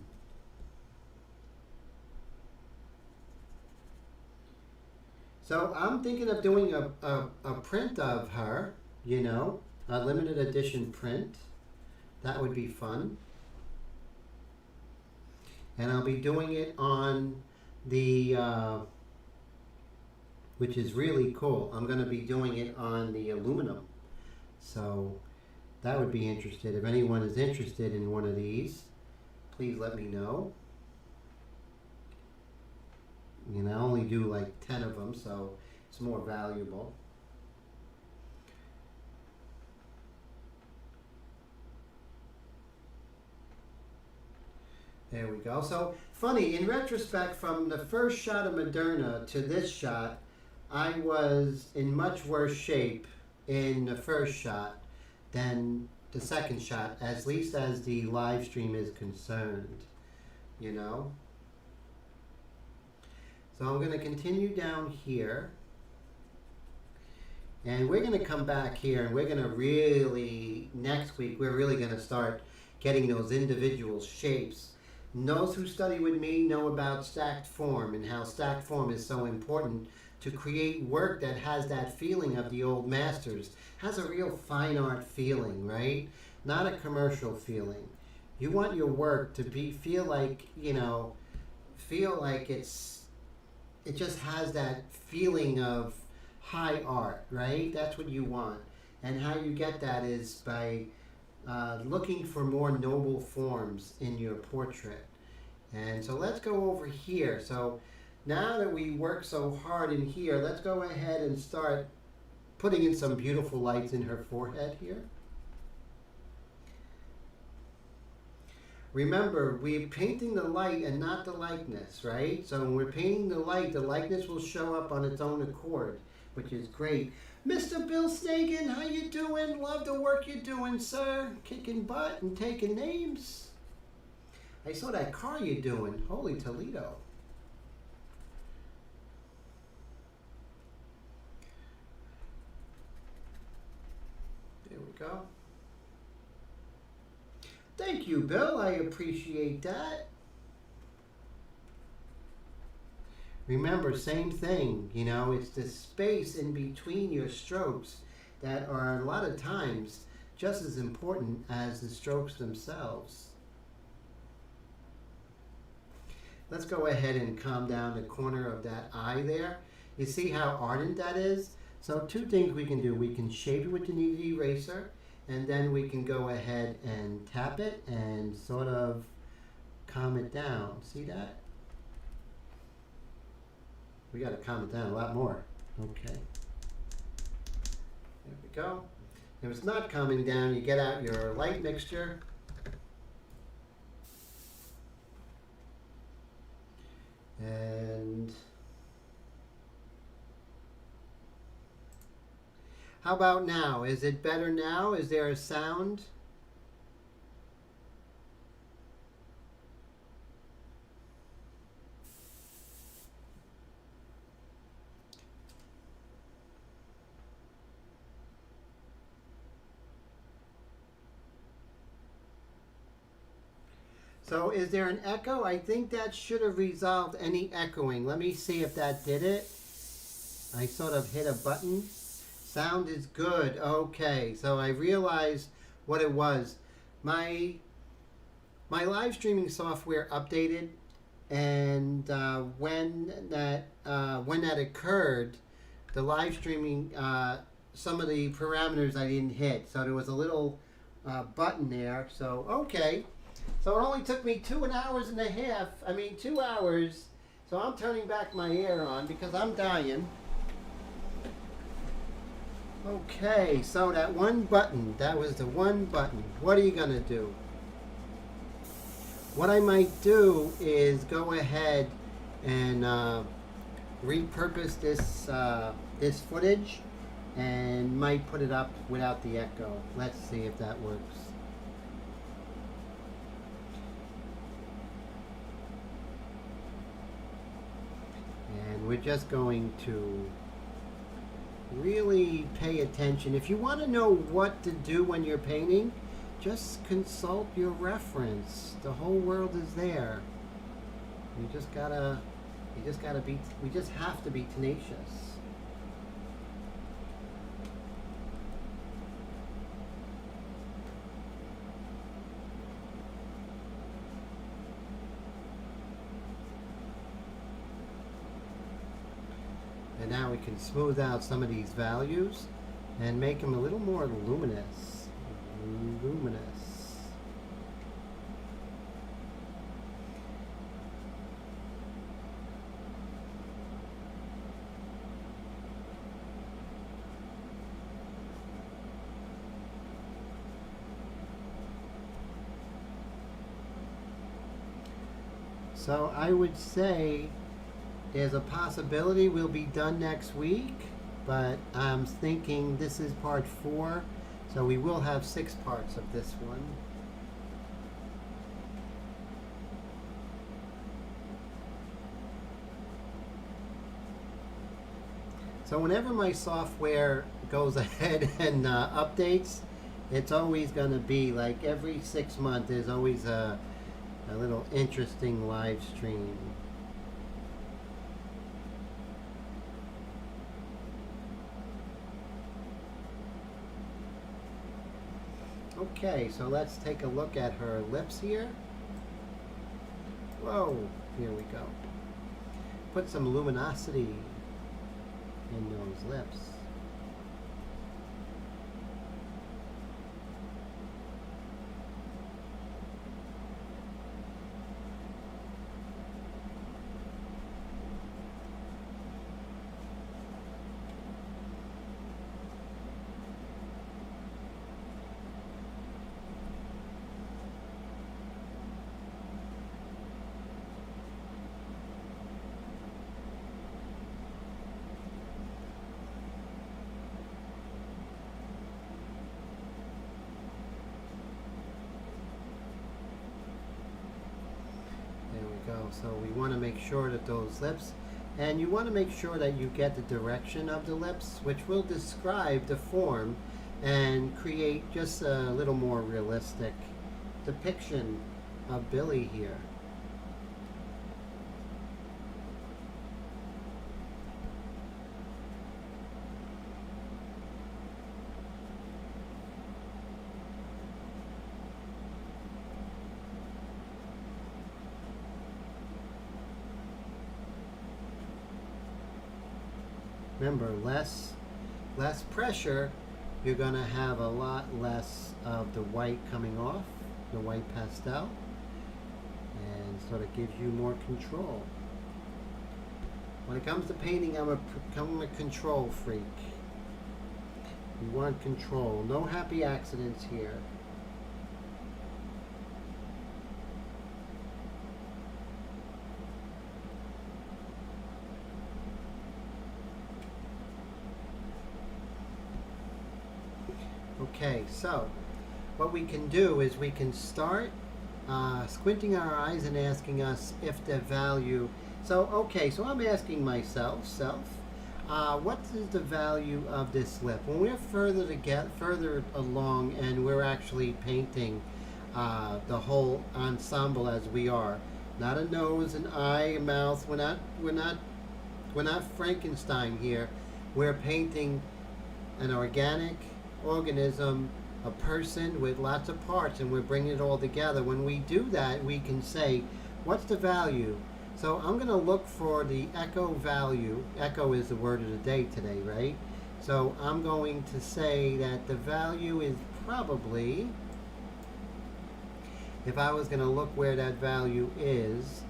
so I'm thinking of doing a print of her, you know, a limited edition print. That would be fun. And I'll be doing it on the, which is really cool. I'm going to be doing it on the aluminum. So that would be interesting. If anyone is interested in one of these, please let me know. You know, I only do like 10 of them, so it's more valuable. There we go. So funny, in retrospect, from the first shot of Moderna to this shot, I was in much worse shape in the first shot than the second shot, at least as the live stream is concerned, you know. So I'm going to continue down here, and we're going to come back here, and we're going to really, next week, we're really going to start getting those individual shapes. And those who study with me know about stacked form and how stacked form is so important to create work that has that feeling of the old masters, has a real fine art feeling, right? Not a commercial feeling. You want your work to feel like, you know, it just has that feeling of high art, right? That's what you want. And how you get that is by looking for more noble forms in your portrait. And so let's go over here. So now that we work so hard in here, let's go ahead and start putting in some beautiful lights in her forehead here. Remember, we're painting the light and not the likeness, right? So when we're painting the likeness will show up on its own accord, which is great. Mr. Bill Snagan, how you doing? Love the work you're doing, sir. Kicking butt and taking names. I saw that car you're doing. Holy Toledo. There we go. Thank you, Bill. I appreciate that. Remember, same thing, you know, it's the space in between your strokes that are a lot of times just as important as the strokes themselves. Let's go ahead and calm down the corner of that eye there. You see how ardent that is? So two things we can do. We can shape it with the kneaded eraser, and then we can go ahead and tap it and sort of calm it down. See that? We got to calm it down a lot more. Okay. There we go. If it's not calming down, you get out your light mixture. And how about now? Is it better now? Is there a sound? So is there an echo? I think that should have resolved any echoing. Let me see if that did it. I sort of hit a button. Sound is good. Okay, so I realized what it was. My live streaming software updated, and when that occurred, the live streaming, some of the parameters I didn't hit. So there was a little button there. So okay. So it only took me 2 hours and a half. 2 hours. So I'm turning back my air on because I'm dying. Okay, so that one button, that was the one button. What are you going to do? What I might do is go ahead and repurpose this footage and might put it up without the echo. Let's see if that works. And we're just going to really pay attention. If you want to know what to do when you're painting, just consult your reference. The whole world is there. We just have to be tenacious. And now we can smooth out some of these values and make them a little more luminous. So I would say there's a possibility we'll be done next week, but I'm thinking this is part 4, so we will have 6 parts of this one. So whenever my software goes ahead and updates, it's always going to be like every 6 months there's always a little interesting live stream. Okay, so let's take a look at her lips here. Whoa, here we go. Put some luminosity in those lips. So we want to make sure that those lips, and you want to make sure that you get the direction of the lips, which will describe the form and create just a little more realistic depiction of Billie here. Remember, less pressure, you're going to have a lot less of the white coming off, the white pastel, and sort of gives you more control. When it comes to painting, I'm a control freak. You want control. No happy accidents here. Okay, so what we can do is we can start squinting our eyes and asking us if the value. So I'm asking myself, what is the value of this lip? When we're further along and we're actually painting the whole ensemble as we are, not a nose, an eye, a mouth. We're not Frankenstein here. We're painting an organic organism, a person with lots of parts, and we're bringing it all together. When we do that, we can say, what's the value? So I'm going to look for the echo value. Echo is the word of the day today, right? So I'm going to say that the value is probably, if I was going to look where that value is,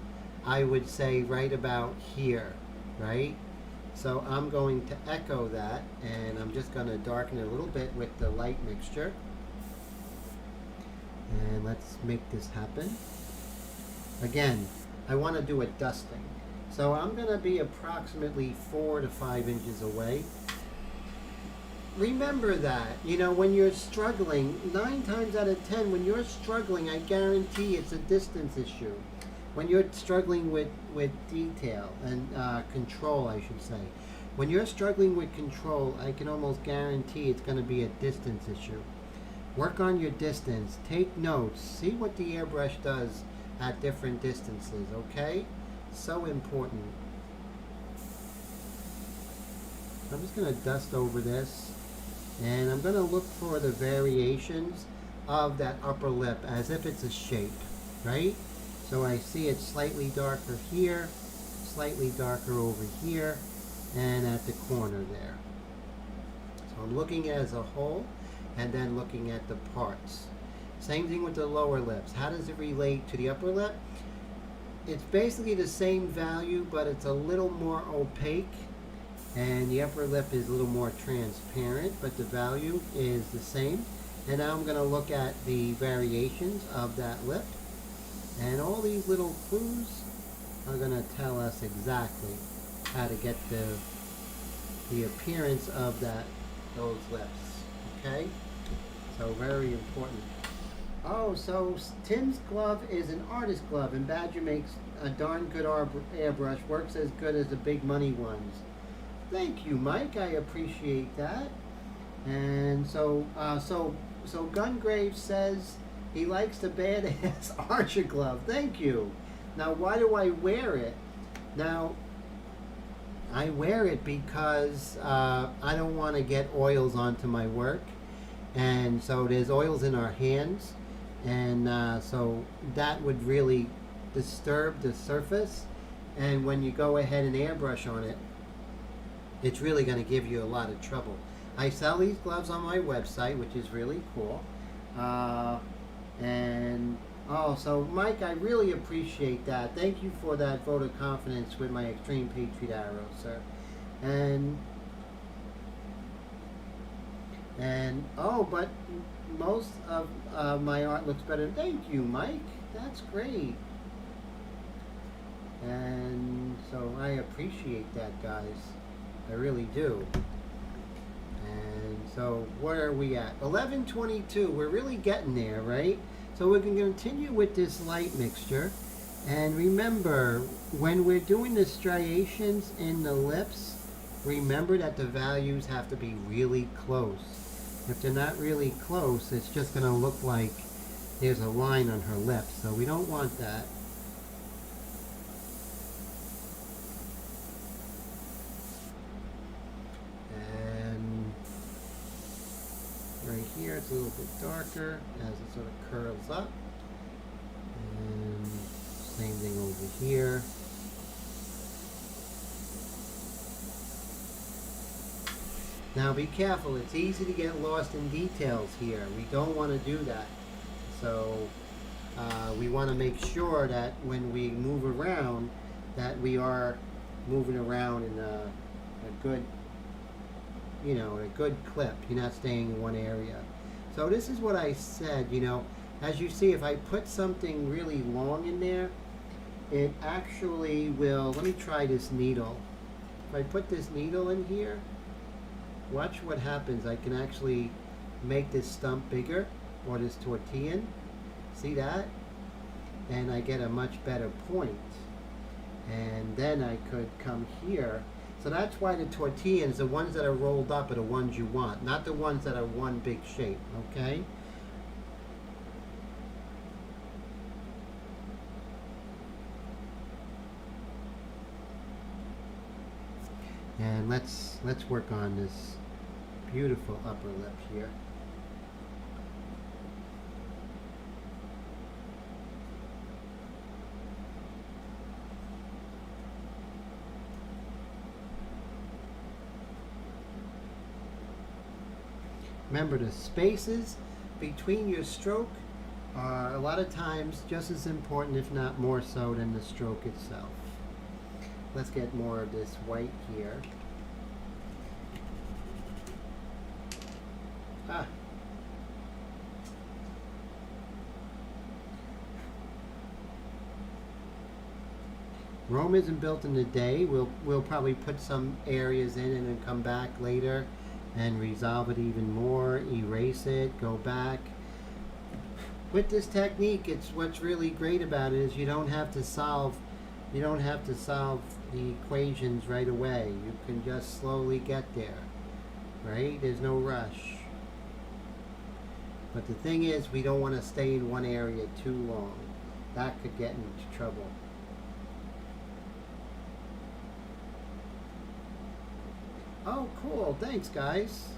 I would say right about here, right? So I'm going to echo that, and I'm just going to darken it a little bit with the light mixture. And let's make this happen. Again, I want to do a dusting. So I'm going to be approximately 4 to 5 inches away. Remember that, when you're struggling, 9 times out of 10, when you're struggling, I guarantee it's a distance issue. When you're struggling with detail and control, I should say. When you're struggling with control, I can almost guarantee it's going to be a distance issue. Work on your distance. Take notes. See what the airbrush does at different distances, okay? So important. I'm just going to dust over this, and I'm going to look for the variations of that upper lip as if it's a shape, right? So I see it slightly darker here, slightly darker over here, and at the corner there. So I'm looking as a whole and then looking at the parts. Same thing with the lower lips. How does it relate to the upper lip? It's basically the same value, but it's a little more opaque, and the upper lip is a little more transparent, but the value is the same. And now I'm going to look at the variations of that lip, and all these little clues are going to tell us exactly how to get the appearance of those lips. Okay, so very important. Oh, so Tim's glove is an artist glove, and Badger makes a darn good airbrush. Works as good as the big money ones. Thank you, Mike. I appreciate that. And so Gungrave says he likes the badass Archer glove. Thank you. Now, why do I wear it? Now, I wear it because I don't want to get oils onto my work, and so there's oils in our hands, and so that would really disturb the surface, and when you go ahead and airbrush on it, it's really going to give you a lot of trouble. I sell these gloves on my website, which is really cool. So Mike, I really appreciate that. Thank you for that vote of confidence with my Extreme Patriot arrow, sir. But most of my art looks better. Thank you, Mike. That's great. And so I appreciate that, guys. I really do. And so where are we at? 11:22. We're really getting there, right? So we're going to continue with this light mixture. And remember, when we're doing the striations in the lips, remember that the values have to be really close. If they're not really close, it's just going to look like there's a line on her lips. So we don't want that. Right here it's a little bit darker as it sort of curls up, and same thing over here. Now be careful, it's easy to get lost in details here. We don't want to do that. So we want to make sure that when we move around, that we are moving around in a good, a good clip. You're not staying in one area. So this is what I said, as you see, if I put something really long in there, it actually will, let me try this needle. If I put this needle in here, watch what happens. I can actually make this stump bigger, or this tortilla. See that? And I get a much better point. And then I could come here. So that's why the tortillas, the ones that are rolled up, are the ones you want, not the ones that are one big shape, okay? And let's work on this beautiful upper lip here. Remember, the spaces between your stroke are a lot of times just as important, if not more so, than the stroke itself. Let's get more of this white here. Rome isn't built in a day. We'll probably put some areas in and then come back later and resolve it even more, erase it, go back. With this technique, it's what's really great about it is you don't have to solve the equations right away. You can just slowly get there, right? There's no rush. But the thing is, we don't want to stay in one area too long. That could get into trouble. Oh, cool. Thanks, guys.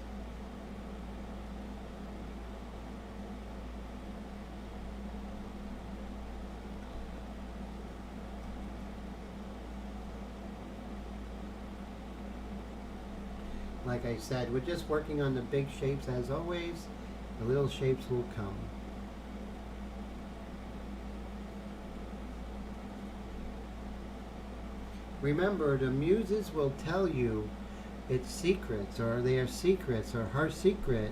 Like I said, we're just working on the big shapes as always. The little shapes will come. Remember, the muses will tell you its secrets, or their secrets, or her secret,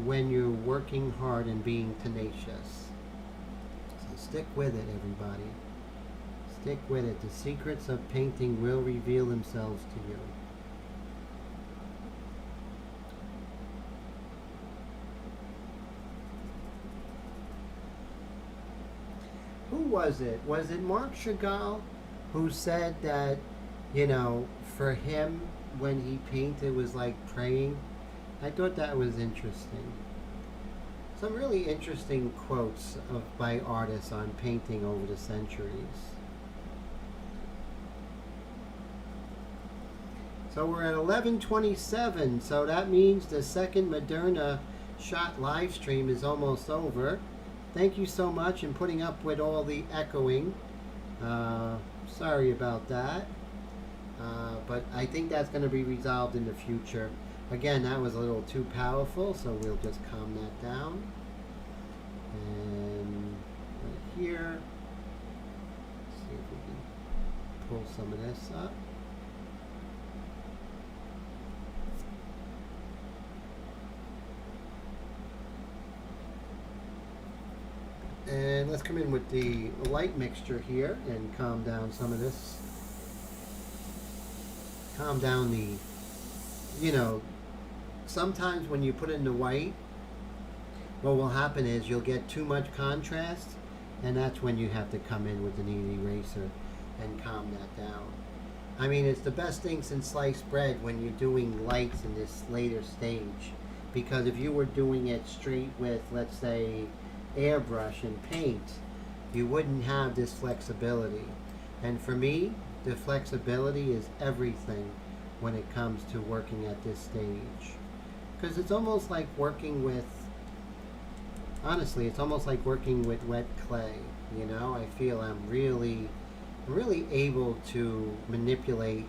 when you're working hard and being tenacious. So stick with it, everybody. Stick with it. The secrets of painting will reveal themselves to you. Who was it? Was it Marc Chagall who said that, you know, for him, when he painted, it was like praying? I thought that was interesting. Some really interesting quotes by artists on painting over the centuries. So we're at 11:27, so that means the second Moderna shot live stream is almost over. Thank you so much and putting up with all the echoing. Sorry about that. But I think that's going to be resolved in the future. Again, that was a little too powerful, so we'll just calm that down. And right here, let's see if we can pull some of this up. And let's come in with the light mixture here and calm down some of this. Calm down the, you know, sometimes when you put in the white, what will happen is you'll get too much contrast, and that's when you have to come in with the kneaded eraser and calm that down. I mean, it's the best thing since sliced bread when you're doing lights in this later stage, because if you were doing it straight with, let's say, airbrush and paint, you wouldn't have this flexibility. And for me, the flexibility is everything when it comes to working at this stage, because it's almost like working with, honestly, it's almost like working with wet clay. You know, I feel I'm really able to manipulate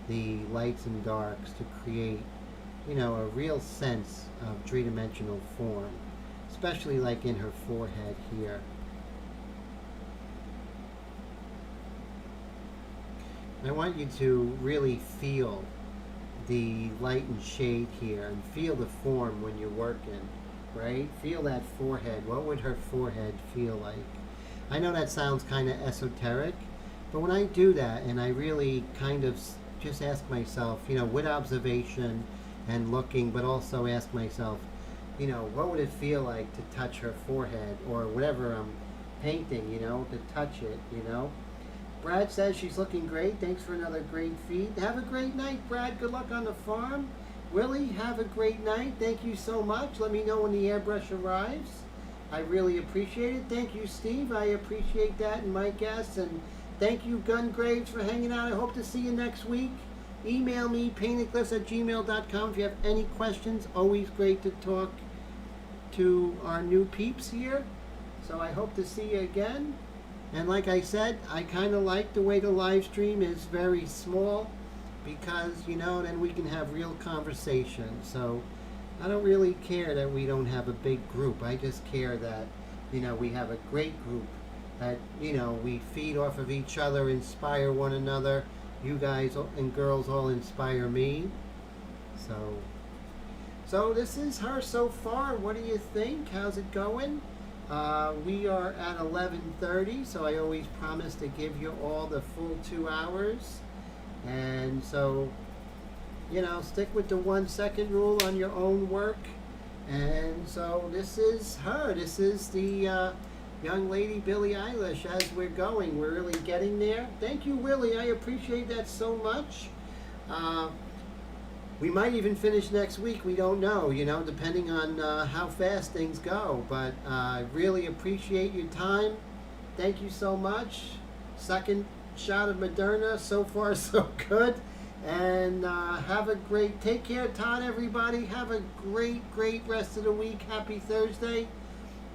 the lights and darks to create, you know, a real sense of three-dimensional form, especially like in her forehead here. I want you to really feel the light and shade here and feel the form when you're working, right? Feel that forehead. What would her forehead feel like? I know that sounds kind of esoteric, but when I do that and I really kind of just ask myself, you know, with observation and looking, but also ask myself, you know, what would it feel like to touch her forehead or whatever I'm painting, you know, to touch it, you know? Brad says she's looking great. Thanks for another great feed. Have a great night, Brad. Good luck on the farm. Willie, have a great night. Thank you so much. Let me know when the airbrush arrives. I really appreciate it. Thank you, Steve. I appreciate that, and my guests. And thank you, Gun Graves, for hanging out. I hope to see you next week. Email me, paintingcliffs@gmail.com, if you have any questions. Always great to talk to our new peeps here. So I hope to see you again. And like I said, I kind of like the way the live stream is very small, because, you know, then we can have real conversation. So I don't really care that we don't have a big group. I just care that, you know, we have a great group, that, you know, we feed off of each other, inspire one another. You guys and girls all inspire me. So this is her so far. What do you think? How's it going? We are at 11:30, so I always promise to give you all the full 2 hours. And so, you know, stick with the 1 second rule on your own work. And so this is her. This is the young lady Billie Eilish as we're going. We're really getting there. Thank you, Willie. I appreciate that so much. We might even finish next week. We don't know, depending on how fast things go. But I really appreciate your time. Thank you so much. Second shot of Moderna. So far, so good. And take care, Todd, everybody. Have a great rest of the week. Happy Thursday.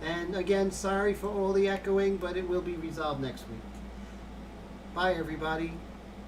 And again, sorry for all the echoing, but it will be resolved next week. Bye, everybody.